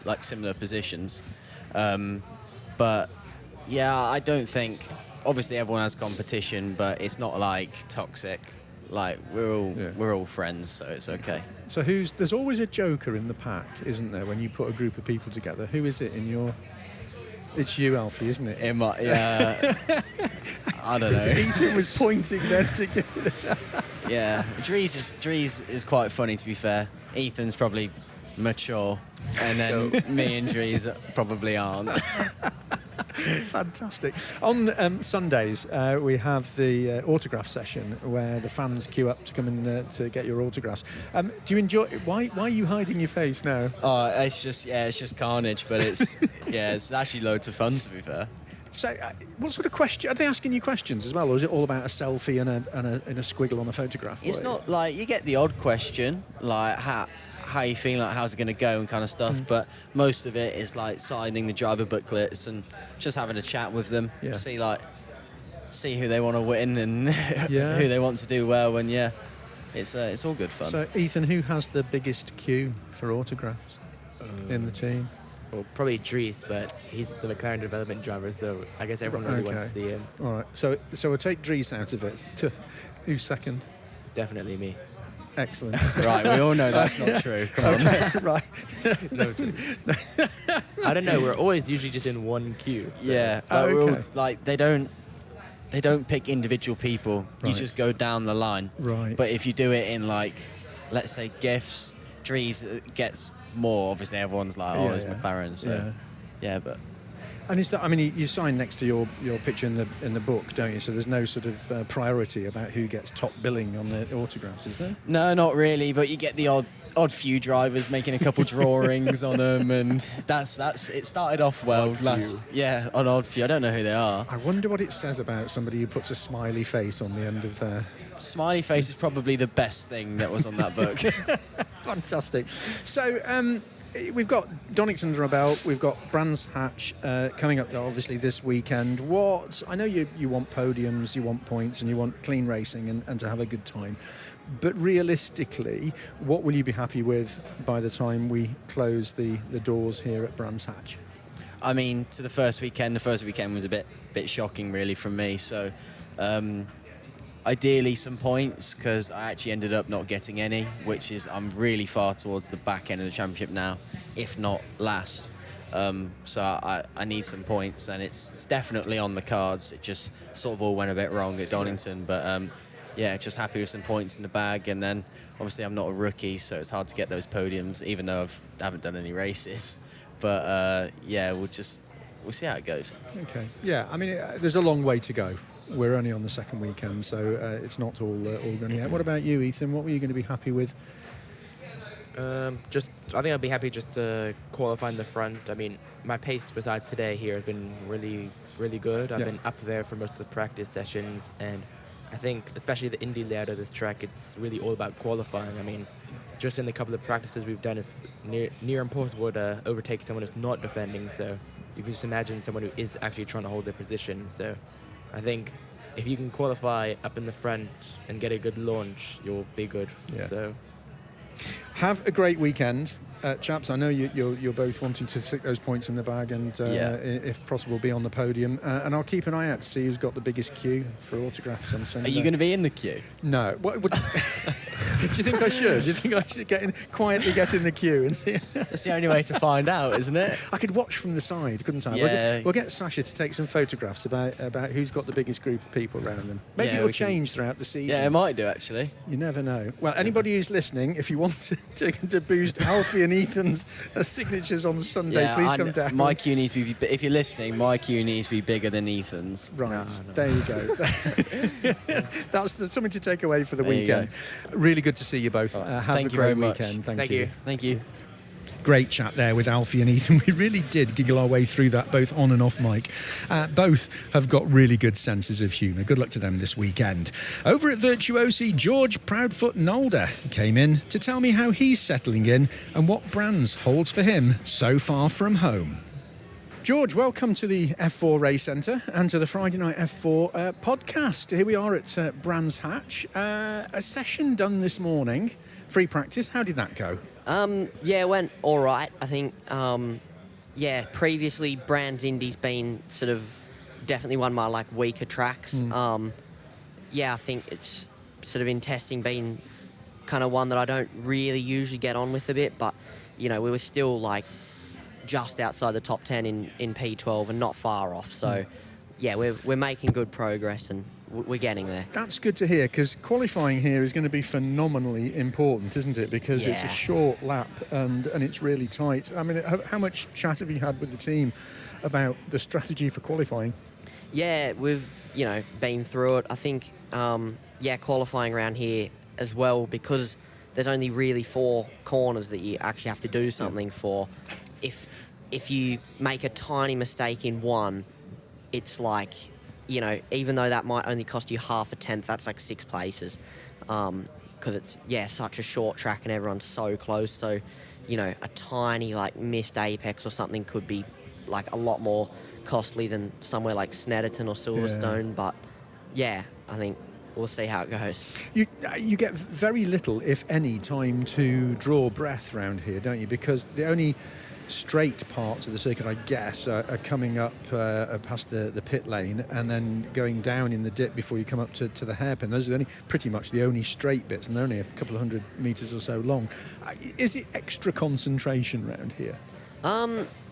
Speaker 6: positions. But yeah, I don't think. Obviously, everyone has competition, but it's not like toxic. Like, we're all friends, so it's okay.
Speaker 1: So there's always a joker in the pack, isn't there, when you put a group of people together? Who is it in your? It's you, Alfie, isn't it?
Speaker 6: I don't know.
Speaker 1: Ethan was pointing then together.
Speaker 6: Yeah, Dries is quite funny, to be fair. Ethan's probably mature, and then me and Dries probably aren't.
Speaker 1: Fantastic. On Sundays, we have the autograph session where the fans queue up to come in to get your autographs. Do you enjoy it? Why are you hiding your face now?
Speaker 6: Oh, it's just carnage, but it's actually loads of fun, to be fair.
Speaker 1: So, what sort of question are they asking you questions as well, or is it all about a selfie and a squiggle on a photograph?
Speaker 6: It's not like you get the odd question, like how you feeling, like how's it going to go and kind of stuff, but most of it is like signing the driver booklets and just having a chat with them, see who they want to win and who they want to do well, and it's all good fun.
Speaker 1: So, Ethan, who has the biggest queue for autographs in the team?
Speaker 7: Well, probably Dries, but he's the McLaren development driver, so I guess everyone really wants to see him.
Speaker 1: All right, so we'll take Dries out of it. Who's second?
Speaker 7: Definitely me.
Speaker 1: Excellent.
Speaker 6: Right, we all know that's not true. Come on.
Speaker 1: Right.
Speaker 7: No, I don't know. We're always usually just in one queue. So.
Speaker 6: Yeah, we're all, like they don't pick individual people. You just go down the line.
Speaker 1: Right.
Speaker 6: But if you do it in like, let's say gifts, Dries gets more. Obviously, everyone's like, it's McLaren. So but.
Speaker 1: And is that? I mean, you sign next to your picture in the book, don't you? So there's no sort of priority about who gets top billing on the autographs, is there?
Speaker 6: No, not really. But you get the odd few drivers making a couple drawings on them, and that's it. Started off well. An odd few. I don't know who they are.
Speaker 1: I wonder what it says about somebody who puts a smiley face on the end of their.
Speaker 6: Smiley face is probably the best thing that was on that book.
Speaker 1: Fantastic. So. We've got Donington under our belt. We've got Brands Hatch coming up, obviously, this weekend. I know you want podiums, you want points, and you want clean racing and to have a good time. But realistically, what will you be happy with by the time we close the doors here at Brands Hatch?
Speaker 6: I mean, to the first weekend was a bit shocking, really, from me. So, ideally some points, because I actually ended up not getting any, which is I'm really far towards the back end of the championship now, if not last. So I need some points, and it's definitely on the cards. It just sort of all went a bit wrong at Donington, but just happy with some points in the bag. And then obviously I'm not a rookie, so it's hard to get those podiums, even though I haven't done any races. But we'll see how it goes.
Speaker 1: Okay. Yeah, I mean, there's a long way to go. We're only on the second weekend, so it's not all done yet. What about you, Ethan? What were you going to be happy with?
Speaker 7: I think I'd be happy just to qualify in the front. I mean, my pace besides today here has been really, really good. I've been up there for most of the practice sessions, and I think, especially the Indy layout of this track, it's really all about qualifying. I mean, just in the couple of practices we've done, it's near impossible to overtake someone who's not defending. So you can just imagine someone who is actually trying to hold their position. So I think if you can qualify up in the front and get a good launch, you'll be good.
Speaker 1: Yeah.
Speaker 7: So
Speaker 1: have a great weekend. Chaps, I know you're both wanting to stick those points in the bag and, if possible, be on the podium. And I'll keep an eye out to see who's got the biggest queue for autographs on Sunday.
Speaker 6: Are you going to be in the queue?
Speaker 1: No. Do you think I should? Do you think I should quietly get in the queue and see?
Speaker 6: That's the only way to find out, isn't it?
Speaker 1: I could watch from the side, couldn't I?
Speaker 6: Yeah.
Speaker 1: We'll get Sasha to take some photographs about who's got the biggest group of people around them. Maybe it will change throughout the season.
Speaker 6: Yeah, it might do, actually.
Speaker 1: You never know. Well, anybody who's listening, if you want to boost Alfie and Ethan's signatures on Sunday, please come down.
Speaker 6: My queue needs to be, if you're listening, my queue needs to be bigger than Ethan's.
Speaker 1: Right,
Speaker 7: No.
Speaker 1: There you go. That's something to take away for the weekend. Really good to see you both. Have a great weekend. Thank you.
Speaker 6: Thank you.
Speaker 1: Great chat there with Alfie and Ethan. We really did giggle our way through that, both on and off mic. Both have got really good senses of humour. Good luck to them this weekend. Over at Virtuosi, George Proudfoot-Nalder came in to tell me how he's settling in and what Brands holds for him so far from home. George, welcome to the F4 Race Centre and to the Friday Night F4 podcast. Here we are at Brands Hatch. A session done this morning, free practice. How did that go?
Speaker 8: It went all right. I think, previously Brands Indy's been sort of definitely one of my weaker tracks. I think it's sort of in testing been kind of one that I don't really usually get on with a bit, but we were still just outside the top 10 in P12 and not far off. So we're making good progress, and we're getting there.
Speaker 1: That's good to hear, because qualifying here is going to be phenomenally important, isn't it? Because it's a short lap and it's really tight. I mean, how much chat have you had with the team about the strategy for qualifying?
Speaker 8: Yeah, we've, been through it. I think, qualifying around here as well, because there's only really 4 corners that you actually have to do something for. If you make a tiny mistake in one, it's like, even though that might only cost you half a tenth, that's like 6 places. Because it's, such a short track and everyone's so close. So, a tiny, missed apex or something could be, a lot more costly than somewhere like Snetterton or Silverstone. But, I think we'll see how it goes.
Speaker 1: You get very little, if any, time to draw breath around here, don't you? Because the only straight parts of the circuit, I guess, are coming up past the pit lane and then going down in the dip before you come up to the hairpin. Those are pretty much the only straight bits, and they're only a couple of 100 metres or so long. Is it extra concentration around here?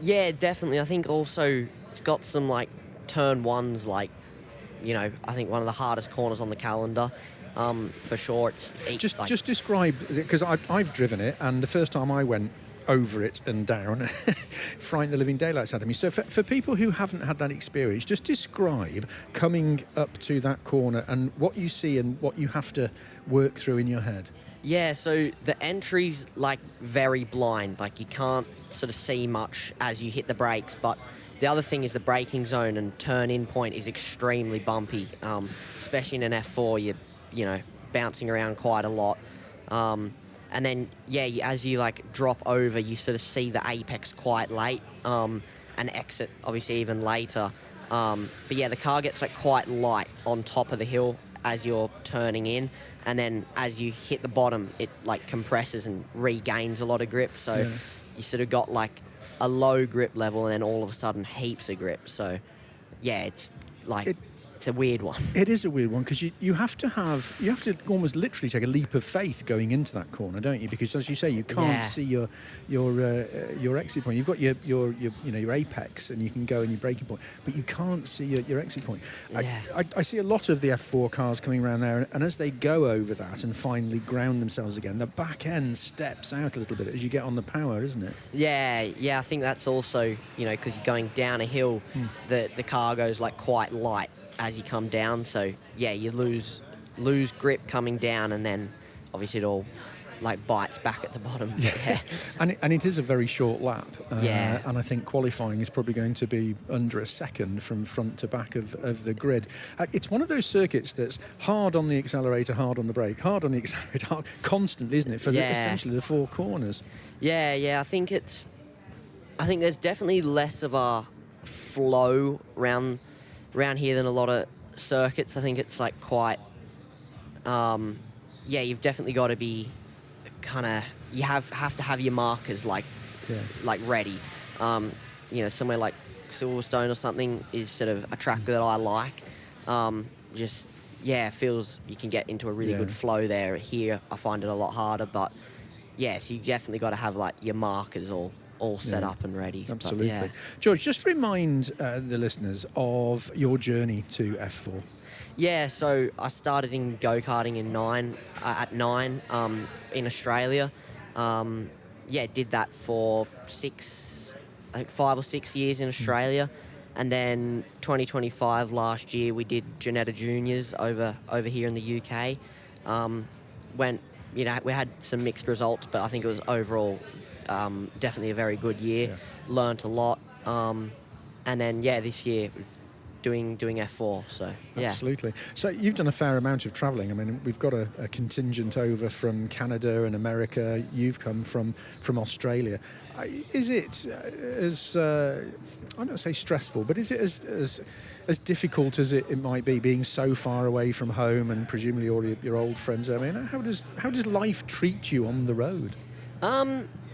Speaker 8: Yeah, definitely. I think also it's got some turn ones, I think one of the hardest corners on the calendar. For sure.
Speaker 1: Just describe, because I've driven it, and the first time I went over it and down, frightened the living daylights out of me. So for people who haven't had that experience, just describe coming up to that corner and what you see and what you have to work through in your head.
Speaker 8: Yeah, so the entry's very blind. You can't sort of see much as you hit the brakes, but the other thing is the braking zone and turn-in point is extremely bumpy, especially in an F4. You're, bouncing around quite a lot. And then, as you drop over, you sort of see the apex quite late, and exit obviously even later. But the car gets quite light on top of the hill as you're turning in, and then as you hit the bottom, it compresses and regains a lot of grip. So you sort of got a low grip level, and then all of a sudden heaps of grip. So it's it's a weird one.
Speaker 1: It is a weird one, because you have to almost literally take a leap of faith going into that corner, don't you? Because as you say, you can't see your exit point. You've got your apex, and you can go in your braking point, but you can't see your exit point.
Speaker 8: Yeah.
Speaker 1: I see a lot of the F4 cars coming around there, and as they go over that and finally ground themselves again, the back end steps out a little bit as you get on the power, isn't it?
Speaker 8: Yeah. I think that's also because you're going down a hill, the car goes quite light as you come down, so you lose grip coming down, and then obviously it all bites back at the bottom.
Speaker 1: And it is a very short lap,
Speaker 8: and
Speaker 1: I think qualifying is probably going to be under a second from front to back of the grid. It's one of those circuits that's hard on the accelerator, hard on the brake, hard on the accelerator, hard, constantly, isn't it, for essentially the 4 corners? I think there's definitely less of a flow around here than a lot of circuits. I think it's quite you've definitely got to be you have to have your markers ready. Somewhere like Silverstone or something is sort of a track that I like. Feels you can get into a really good flow there. Here I find it a lot harder, but so you definitely got to have your markers all set up and ready. Absolutely.
Speaker 8: But,
Speaker 1: George, just remind the listeners of your journey to F4.
Speaker 8: So I started in go-karting at 9 in Australia. Did that for 5 or 6 years in Australia. And then 2025 last year we did Ginetta Juniors over here in the UK. We had some mixed results, but I think it was overall definitely a very good year. Learnt a lot, and then this year doing F4. So
Speaker 1: absolutely. So you've done a fair amount of travelling. I mean, we've got a contingent over from Canada and America. You've come from Australia. Is it as I don't say stressful, but is it as difficult as it might be being so far away from home and presumably all your old friends? I mean, how does life treat you on the road?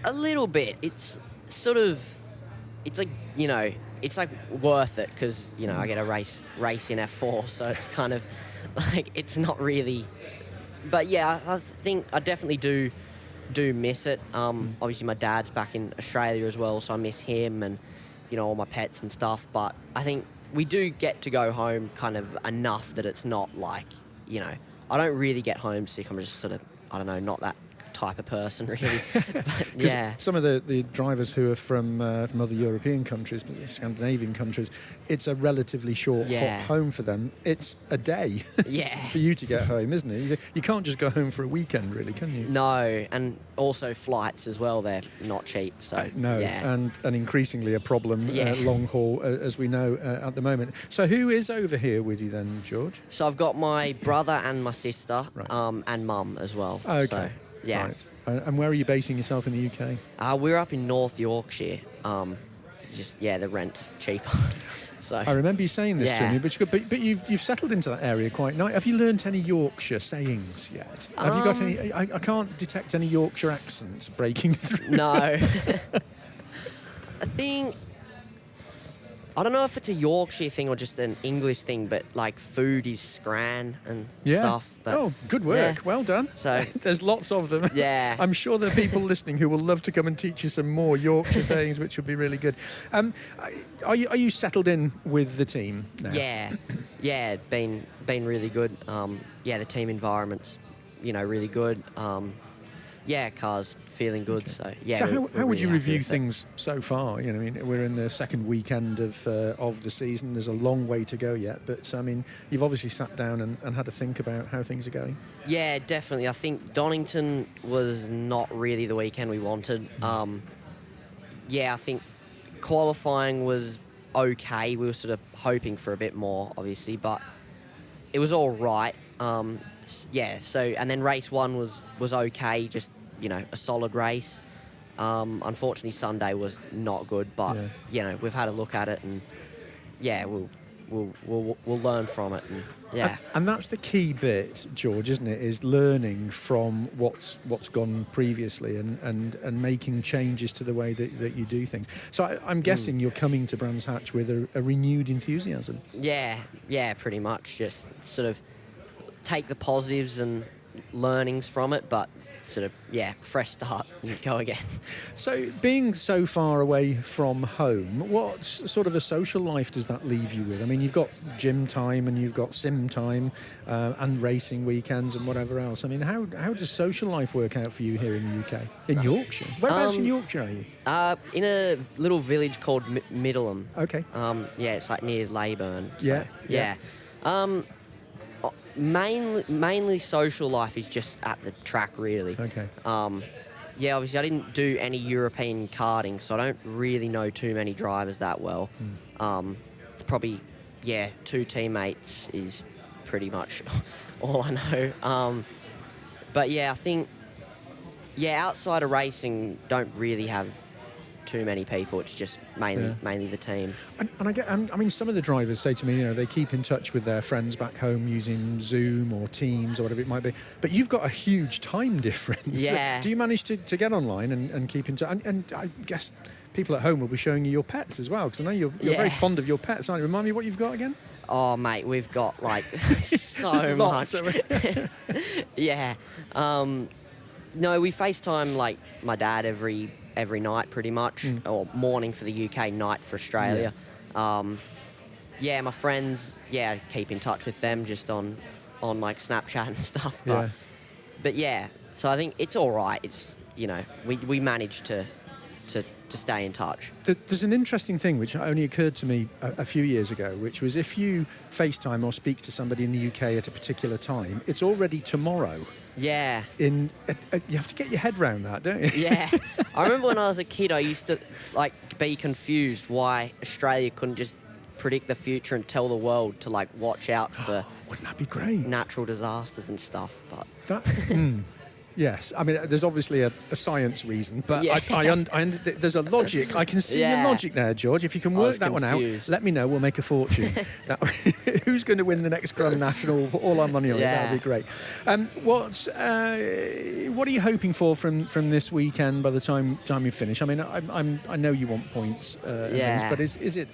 Speaker 8: A little bit. It's sort of, it's worth it because I get a race in F4, so it's kind of it's not really. But I think I definitely do miss it. Obviously my dad's back in Australia as well, so I miss him and all my pets and stuff. But I think we do get to go home kind of enough that it's not like, you know, I don't really get homesick. I'm just sort of, I don't know, not that type of person really. But yeah,
Speaker 1: some of the drivers who are from other European countries, Scandinavian countries, it's a relatively short hop home for them. It's a day for you to get home, isn't it? You can't just go home for a weekend, really, can you?
Speaker 8: No, and also flights as well. They're not cheap. So
Speaker 1: no, and increasingly a problem long haul, as we know at the moment. So who is over here with you then, George?
Speaker 8: So I've got my brother and my sister, and mum as well.
Speaker 1: Okay.
Speaker 8: So, yeah.
Speaker 1: Right. And where are you basing yourself in the UK?
Speaker 8: We're up in North Yorkshire. The rent's cheaper. So
Speaker 1: I remember you saying this to me, but you've settled into that area quite nice. Have you learnt any Yorkshire sayings yet? Have you got any? I can't detect any Yorkshire accents breaking through.
Speaker 8: No. I think, I don't know if it's a Yorkshire thing or just an English thing, but like food is scran and stuff. But
Speaker 1: good work. Well done.
Speaker 8: So
Speaker 1: there's lots of them.
Speaker 8: Yeah.
Speaker 1: I'm sure there are people listening who will love to come and teach you some more Yorkshire sayings, which would be really good. Are you settled in with the team now?
Speaker 8: Yeah, been really good. The team environment's, really good. Car's feeling good. Okay. So
Speaker 1: So how would you
Speaker 8: really
Speaker 1: review things so far? I mean, we're in the second weekend of the season. There's a long way to go yet, but I mean, you've obviously sat down and had to think about how things are going. Yeah,
Speaker 8: definitely. I think Donington was not really the weekend we wanted. I think qualifying was okay. We were sort of hoping for a bit more, obviously, but it was all right. And then race one was okay, just, a solid race. Unfortunately, Sunday was not good, but, we've had a look at it and, we'll learn from it.
Speaker 1: And that's the key bit, George, isn't it, is learning from what's gone previously and making changes to the way that you do things. So I'm guessing you're coming to Brands Hatch with a renewed enthusiasm.
Speaker 8: Yeah, pretty much. Just sort of take the positives and learnings from it, but sort of fresh start and go again.
Speaker 1: So being so far away from home, what sort of a social life does that leave you with? I mean, you've got gym time and you've got sim time and racing weekends and whatever else. I mean, how does social life work out for you here in the UK, in Yorkshire? Whereabouts in Yorkshire are you?
Speaker 8: In a little village called Middleham.
Speaker 1: Okay.
Speaker 8: It's like near Leyburn.
Speaker 1: So, yeah.
Speaker 8: Mainly social life is just at the track, really.
Speaker 1: Okay.
Speaker 8: Obviously I didn't do any European karting, so I don't really know too many drivers that well. It's probably, two teammates is pretty much all I know. I think, outside of racing, don't really have too many people. It's just mainly the team.
Speaker 1: I mean, some of the drivers say to me, they keep in touch with their friends back home using Zoom or Teams or whatever it might be. But you've got a huge time difference.
Speaker 8: Yeah.
Speaker 1: So do you manage to get online and keep in touch? And I guess people at home will be showing you your pets as well, because I know you're very fond of your pets, aren't you? Remind me what you've got again?
Speaker 8: Oh, mate, we've got like so much. Yeah. No, we FaceTime like my dad every night pretty much, or morning for the UK, night for Australia. My friends, keep in touch with them just on like Snapchat and stuff. But so I think it's all right. It's, we managed to stay in touch.
Speaker 1: There's an interesting thing which only occurred to me a few years ago, which was if you FaceTime or speak to somebody in the UK at a particular time, it's already tomorrow.
Speaker 8: Yeah.
Speaker 1: You have to get your head around that, don't you?
Speaker 8: Yeah. I remember when I was a kid, I used to be confused why Australia couldn't just predict the future and tell the world to watch out for
Speaker 1: wouldn't that be great?
Speaker 8: Natural disasters and stuff. But
Speaker 1: yes, I mean, there's obviously a science reason, but there's a logic. I can see your logic there, George. If you can work that one out, let me know. We'll make a fortune. Who's going to win the next Grand National? Put all our money on it. That'd be great. What are you hoping for from this weekend? By the time you finish, I mean, I know you want points, but is it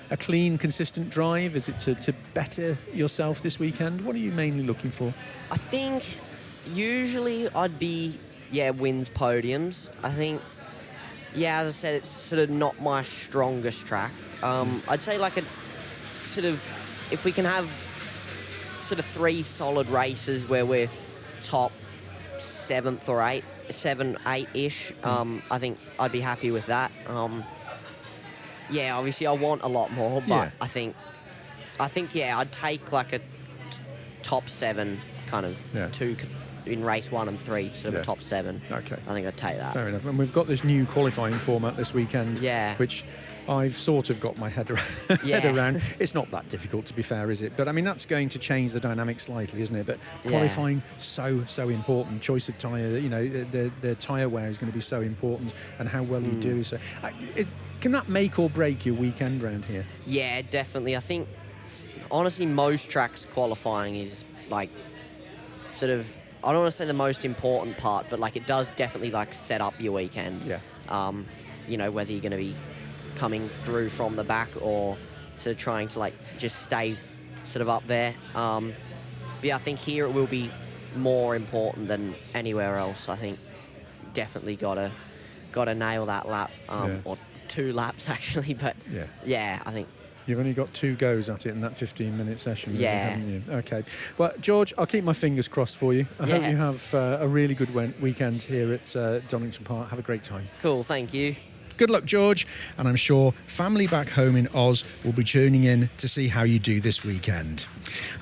Speaker 1: a clean, consistent drive? Is it to better yourself this weekend? What are you mainly looking for?
Speaker 8: I think usually I'd be, wins, podiums. I think, as I said, it's sort of not my strongest track. I'd say sort of, if we can have sort of 3 solid races where we're top 7th or 8-ish, I think I'd be happy with that. Yeah, obviously I want a lot more, but I think I'd take like a top 7 kind of 2 in race 1 and 3, sort of a top 7.
Speaker 1: Okay.
Speaker 8: I think I'd take that.
Speaker 1: Fair enough. And we've got this new qualifying format this weekend, which I've sort of got my head around. It's not that difficult, to be fair, is it? But I mean, that's going to change the dynamic slightly, isn't it? But qualifying, so important. Choice of tyre, you know, the tyre wear is going to be so important, and how well you do. So, can that make or break your weekend round here? Yeah,
Speaker 8: definitely. I think, honestly, most tracks qualifying is like sort of, I don't want to say the most important part, but like it does definitely like set up your weekend. Yeah. You know, whether you're going to be coming through from the back or sort of trying to like just stay sort of up there. But yeah, I think here it will be more important than anywhere else. I think definitely gotta nail that lap, or 2 laps actually. But yeah, I think
Speaker 1: you've only got 2 goes at it in that 15-minute session, really, haven't you? Okay. Well, George, I'll keep my fingers crossed for you. I hope you have a really good weekend here at Donington Park. Have a great time.
Speaker 8: Cool, thank you.
Speaker 1: Good luck, George, and I'm sure family back home in Oz will be tuning in to see how you do this weekend.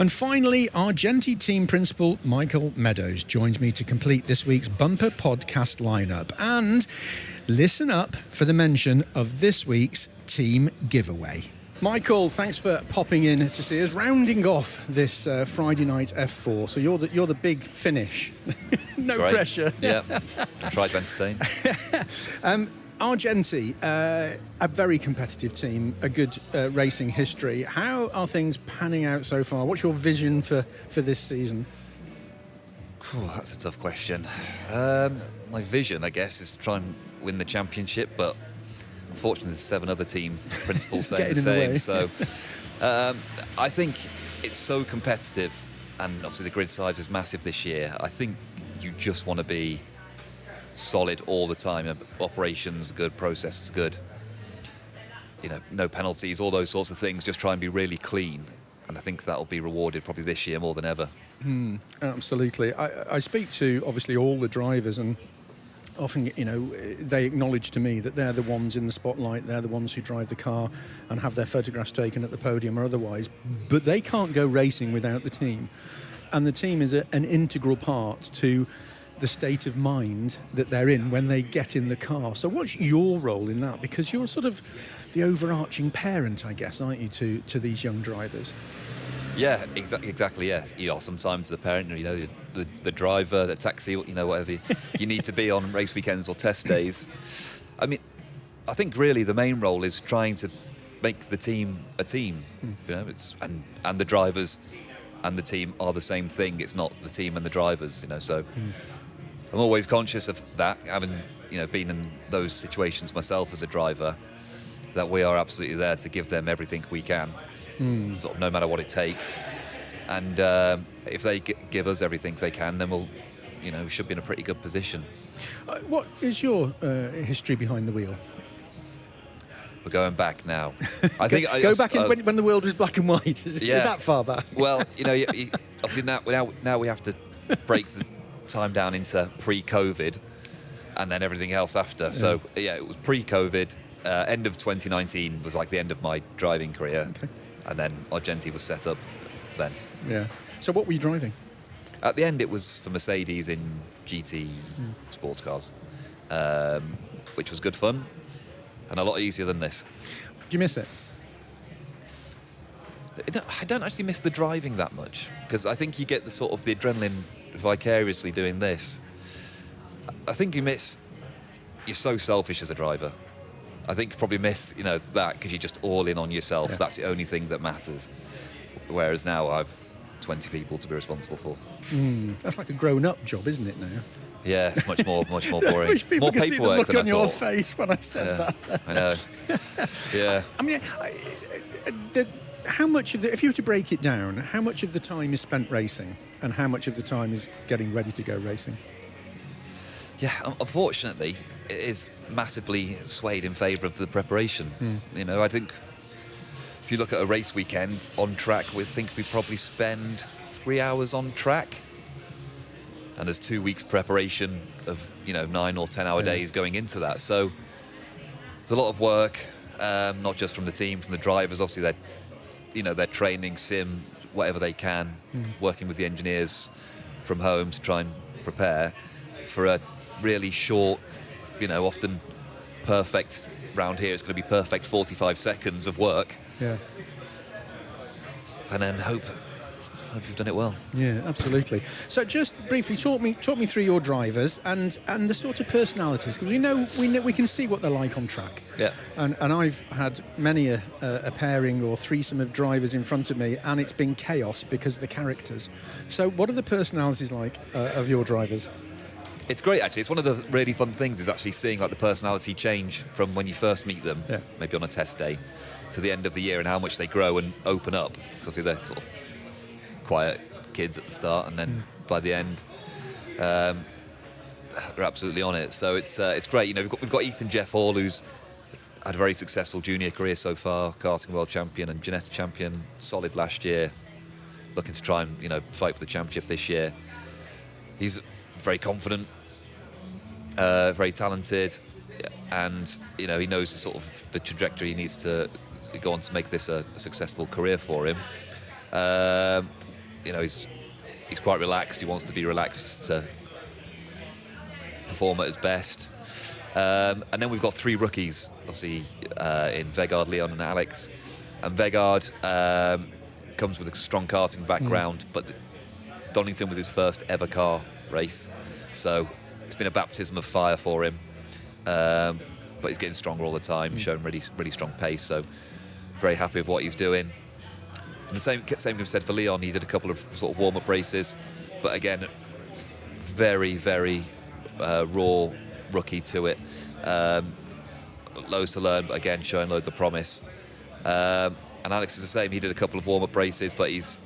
Speaker 1: And finally, Argenti team principal Michael Meadows joins me to complete this week's bumper podcast lineup. And listen up for the mention of this week's team giveaway. Michael, thanks for popping in to see us, rounding off this Friday night F4. So you're the big finish. No
Speaker 9: Great.
Speaker 1: Pressure.
Speaker 9: Yeah, I try to entertain.
Speaker 1: Argenti, a very competitive team, a good racing history. How are things panning out so far? What's your vision for this season?
Speaker 9: That's a tough question. My vision, I guess, is to try and win the championship, but unfortunately there's 7 other team principals saying the same. So I think it's so competitive, and obviously the grid size is massive this year. I think you just want to be solid all the time. Operations good, processes good, you know, no penalties, all those sorts of things. Just try and be really clean, and I think that'll be rewarded probably this year more than ever.
Speaker 1: Absolutely. I speak to obviously all the drivers, and often, you know, they acknowledge to me that they're the ones in the spotlight, they're the ones who drive the car and have their photographs taken at the podium or otherwise, but they can't go racing without the team, and the team is an integral part to the state of mind that they're in when they get in the car. So what's your role in that? Because you're sort of the overarching parent, I guess, aren't you, to these young drivers?
Speaker 9: Yeah, exactly. Yeah, you are sometimes the parent, you know, the driver, the taxi, you know, whatever you need to be on race weekends or test days. I mean, I think really the main role is trying to make the team a team. You know, and the drivers and the team are the same thing. It's not the team and the drivers, you know. So I'm always conscious of that, having, you know, been in those situations myself as a driver, that we are absolutely there to give them everything we can, sort of no matter what it takes. And if they give us everything they can, then we'll, you know, should be in a pretty good position.
Speaker 1: What is your history behind the wheel?
Speaker 9: We're going back now. I think
Speaker 1: go back when the world was black and white. Is it that far back?
Speaker 9: Well, you know, obviously now we have to break the time down into pre-COVID and then everything else after. So yeah, it was pre-COVID. End of 2019 was like the end of my driving career, and then Argenti was set up then. Yeah.
Speaker 1: So what were you driving?
Speaker 9: At the end, it was for Mercedes in GT sports cars, which was good fun and a lot easier than this.
Speaker 1: Do you miss it?
Speaker 9: I don't actually miss the driving that much, because I think you get the sort of the adrenaline vicariously doing this. I think you're so selfish as a driver. I think you probably miss, you know, that because you're just all in on yourself. Yeah. That's the only thing that matters. Whereas now I've 20 people to be responsible for.
Speaker 1: That's like a grown-up job, isn't it now?
Speaker 9: Yeah, it's much more boring.
Speaker 1: I wish people
Speaker 9: more
Speaker 1: could see the
Speaker 9: paperwork
Speaker 1: look
Speaker 9: than
Speaker 1: on
Speaker 9: I
Speaker 1: your
Speaker 9: thought.
Speaker 1: face when I said that.
Speaker 9: I know. Yeah.
Speaker 1: I mean, how much of the, if you were to break it down, how much of the time is spent racing and how much of the time is getting ready to go racing?
Speaker 9: Yeah, unfortunately, it is massively swayed in favour of the preparation. You know, I think if you look at a race weekend on track, we think we probably spend 3 hours on track. And there's 2 weeks preparation of, 9 or 10 hour days going into that. So there's a lot of work, not just from the team, from the drivers. Obviously, they're training, sim, whatever they can, working with the engineers from home to try and prepare for a really short, often perfect, round here it's going to be perfect 45 seconds of work.
Speaker 1: Yeah.
Speaker 9: And then hope you've done it well.
Speaker 1: Yeah, absolutely. So just briefly, talk me through your drivers and the sort of personalities, because we can see what they're like on track.
Speaker 9: Yeah.
Speaker 1: And I've had many a pairing or threesome of drivers in front of me, and it's been chaos because of the characters. So what are the personalities like of your drivers?
Speaker 9: It's great, actually. It's one of the really fun things is actually seeing like the personality change from when you first meet them, maybe on a test day, to the end of the year, and how much they grow and open up. Because obviously they're sort of quiet kids at the start, and then by the end, they're absolutely on it. So it's great. We've got Ethan Jeff Hall, who's had a very successful junior career so far, karting world champion and Jeanette champion, solid last year, looking to try and fight for the championship this year. He's very confident, very talented, and he knows the sort of the trajectory he needs to go on to make this a successful career for him. He's quite relaxed. He wants to be relaxed to perform at his best. And then we've got 3 rookies, obviously, in Vegard, Leon and Alex. And Vegard comes with a strong karting background, but Donington was his first ever car race. So it's been a baptism of fire for him. But he's getting stronger all the time, showing really, really strong pace. So very happy with what he's doing. And the same can be said for Leon. He did a couple of sort of warm-up races, but again, very, very raw rookie to it. Loads to learn, but again, showing loads of promise. And Alex is the same. He did a couple of warm-up races, but he's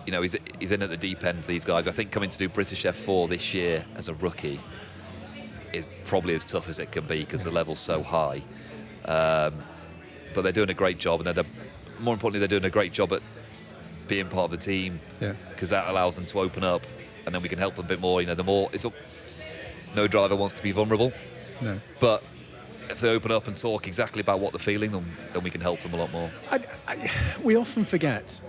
Speaker 9: in at the deep end for these guys. I think coming to do British F4 this year as a rookie is probably as tough as it can be because the level's so high. But they're doing a great job, and more importantly, they're doing a great job at being part of the team, because that allows them to open up, and then we can help them a bit more. No driver wants to be vulnerable, but if they open up and talk exactly about what they're feeling, then we can help them a lot more.
Speaker 1: We often forget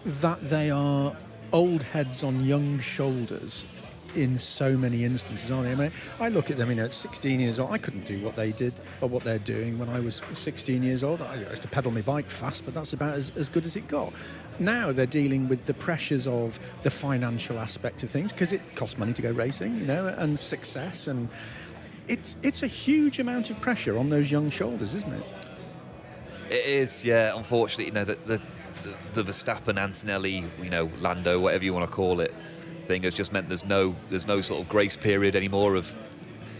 Speaker 1: that they are old heads on young shoulders in so many instances, aren't they? I mean, I look at them, at 16 years old, I couldn't do what they did or what they're doing when I was 16 years old. I used to pedal my bike fast, but that's about as good as it got. Now they're dealing with the pressures of the financial aspect of things, because it costs money to go racing, and success, and it's a huge amount of pressure on those young shoulders, isn't it?
Speaker 9: It is, yeah. Unfortunately, the Verstappen, Antonelli, Lando, whatever you want to call it, thing has just meant there's no sort of grace period anymore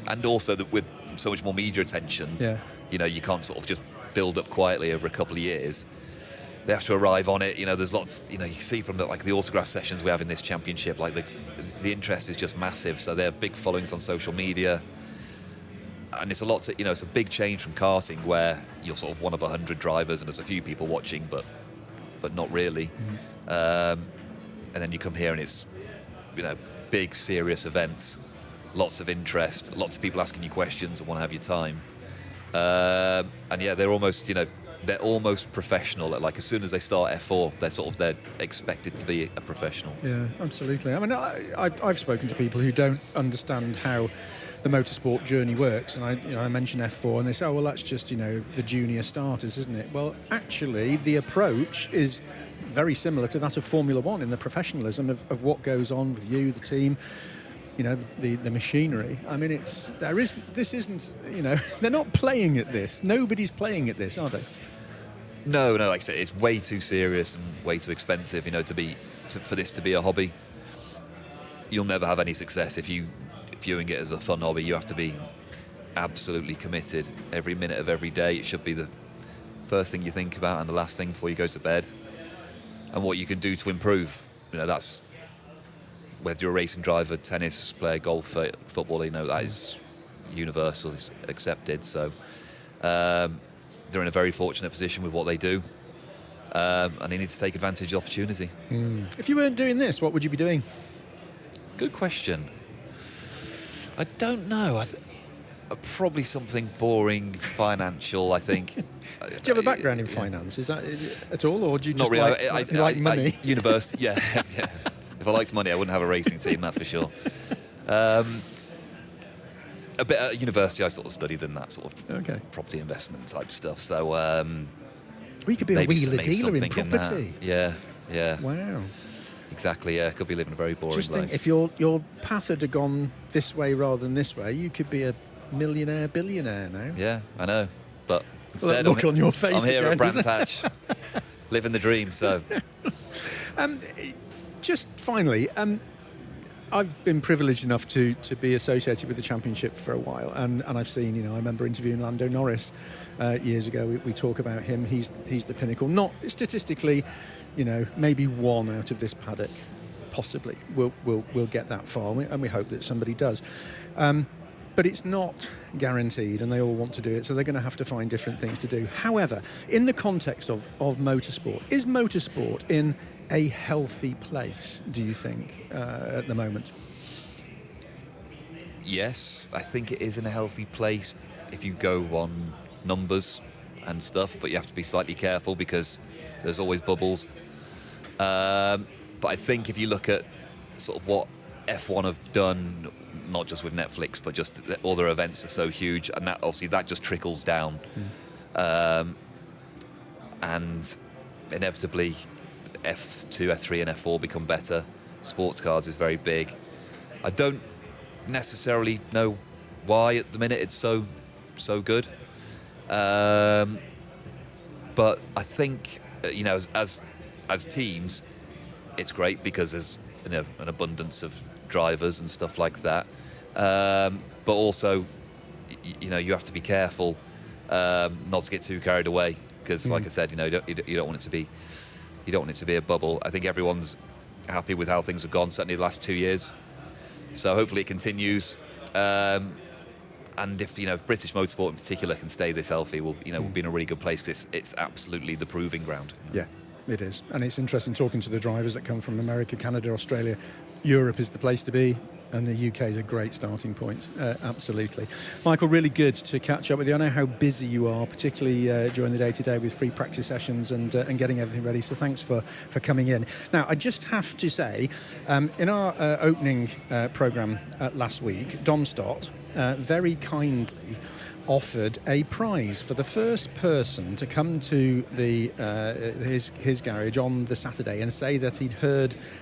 Speaker 9: and also that with so much more media attention, you can't sort of just build up quietly over a couple of years. They have to arrive on it. There's lots. You see from the autograph sessions we have in this championship, the interest is just massive. So they have big followings on social media, and it's a lot to it's a big change from karting where you're sort of one of 100 drivers and there's a few people watching, but not really. And then you come here and it's big, serious events, lots of interest, lots of people asking you questions and want to have your time. And they're almost professional. As soon as they start F4, they're expected to be a professional. Yeah,
Speaker 1: absolutely. I mean, I've spoken to people who don't understand how the motorsport journey works, and I mention F4, and they say, oh, well, that's just the junior starters, isn't it? Well, actually, the approach is very similar to that of Formula One in the professionalism of what goes on with you, the team, the machinery. I mean, this isn't, they're not playing at this. Nobody's playing at this, are they?
Speaker 9: No, like I said, it's way too serious and way too expensive, for this to be a hobby. You'll never have any success if you viewing it as a fun hobby. You have to be absolutely committed every minute of every day. It should be the first thing you think about and the last thing before you go to bed. And what you can do to improve, that's whether you're a racing driver, tennis player, golfer, footballer, that is universal, it's accepted. So they're in a very fortunate position with what they do. and they need to take advantage of the opportunity.
Speaker 1: If you weren't doing this, what would you be doing?
Speaker 9: Good question. I don't know. Probably something boring, financial, I think.
Speaker 1: Do you have a background in finance? Is that at all, or do you just
Speaker 9: Not really.
Speaker 1: like money?
Speaker 9: University, yeah. If I liked money, I wouldn't have a racing team, that's for sure. A bit at university, I sort of studied in that sort of property investment type stuff. So
Speaker 1: we could be a wheeler dealer in property.
Speaker 9: Yeah.
Speaker 1: Wow.
Speaker 9: Exactly. Yeah, could be living a very boring
Speaker 1: Just think,
Speaker 9: life.
Speaker 1: if your path had gone this way rather than this way, you could be a millionaire, billionaire now.
Speaker 9: Yeah, I know. But instead,
Speaker 1: look on your face.
Speaker 9: I'm here
Speaker 1: again,
Speaker 9: at Brands Hatch, living the dream. So,
Speaker 1: just finally, I've been privileged enough to be associated with the championship for a while, and I've seen, I remember interviewing Lando Norris years ago. We talk about him. He's the pinnacle. Not statistically, maybe one out of this paddock, possibly we'll get that far, and we hope that somebody does. But it's not guaranteed, and they all want to do it, so they're going to have to find different things to do. However, in the context of motorsport, is motorsport in a healthy place, do you think, at the moment?
Speaker 9: Yes, I think it is in a healthy place if you go on numbers and stuff, but you have to be slightly careful because there's always bubbles. But I think if you look at sort of what F1 have done, not just with Netflix, but just all their events are so huge, and that obviously that just trickles down. And inevitably F2, F3 and F4 become better. Sports cars is very big. I don't necessarily know why at the minute it's so good. But I think, as teams, it's great because there's an abundance of drivers and stuff like that. But also, you have to be careful not to get too carried away because, like I said, you don't want it to be. You don't want it to be a bubble. I think everyone's happy with how things have gone, certainly the last 2 years. So hopefully it continues. And if British motorsport in particular can stay this healthy, we'll be in a really good place because it's absolutely the proving ground.
Speaker 1: Yeah, it is. And it's interesting talking to the drivers that come from America, Canada, Australia. Europe is the place to be, and the UK is a great starting point. Absolutely. Michael, really good to catch up with you. I know how busy you are, particularly during the day-to-day with free practice sessions and getting everything ready, so thanks for coming in. Now, I just have to say, in our opening programme last week, Dom Stott very kindly offered a prize for the first person to come to the his garage on the Saturday and say that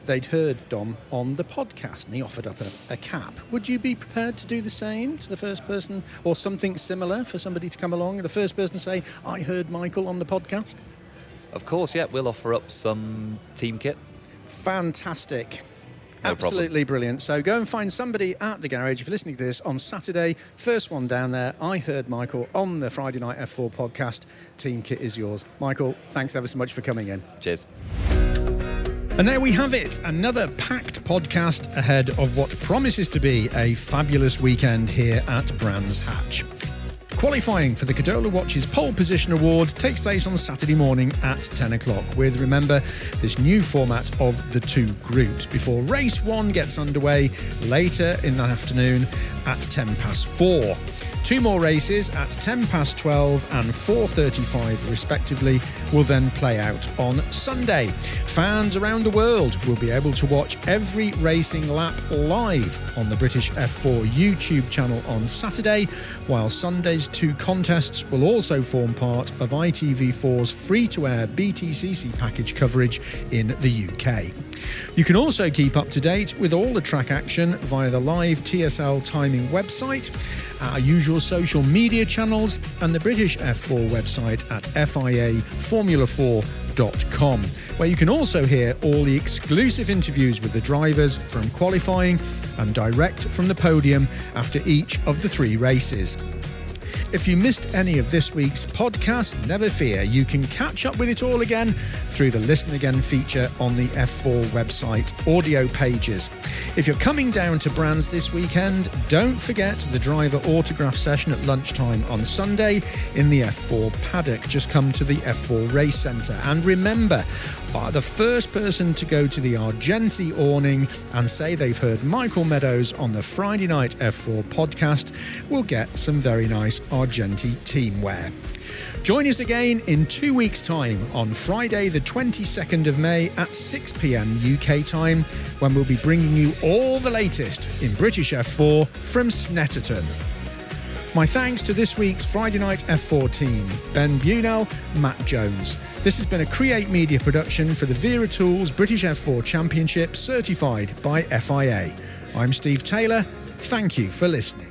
Speaker 1: they'd heard Dom on the podcast, and he offered up a cap. Would you be prepared to do the same to the first person, or something similar for somebody to come along, the first person to say, I heard Michael on the podcast?
Speaker 9: Of course, yeah, we'll offer up some team kit.
Speaker 1: Fantastic.
Speaker 9: No
Speaker 1: Absolutely brilliant. So go and find somebody at the garage if you're listening to this on Saturday. First one down there. I heard Michael on the Friday Night F4 podcast. Team kit is yours. Michael, thanks ever so much for coming in.
Speaker 9: Cheers.
Speaker 1: And there we have it. Another packed podcast ahead of what promises to be a fabulous weekend here at Brands Hatch. Qualifying for the Cadola Watches Pole Position Award takes place on Saturday morning at 10 o'clock with, remember, this new format of the two groups before race one gets underway later in the afternoon at 4:10. Two more races at 12:10 and 4:35 respectively will then play out on Sunday. Fans around the world will be able to watch every racing lap live on the British F4 YouTube channel on Saturday, while Sunday's two contests will also form part of ITV4's free-to-air BTCC package coverage in the UK. You can also keep up to date with all the track action via the live TSL timing website, our usual social media channels, and the British F4 website at FIAFormula4.com, where you can also hear all the exclusive interviews with the drivers from qualifying and direct from the podium after each of the three races. if you missed any of this week's podcast, never fear. You can catch up with it all again through the Listen Again feature on the F4 website audio pages. If you're coming down to Brands this weekend, don't forget the driver autograph session at lunchtime on Sunday in the F4 paddock. Just come to the F4 Race Centre. And remember, the first person to go to the Argenti awning and say they've heard Michael Meadows on the Friday Night F4 podcast will get some very nice Argenti teamwear. Join us again in 2 weeks' time on Friday the 22nd of May at 6 p.m. UK time, when we'll be bringing you all the latest in British F4 from Snetterton. My thanks to this week's Friday Night F4 team, Ben Bunell, Matt Jones. This has been a Create Media production for the Vera Tools British F4 Championship, certified by FIA. I'm Steve Taylor. Thank you for listening.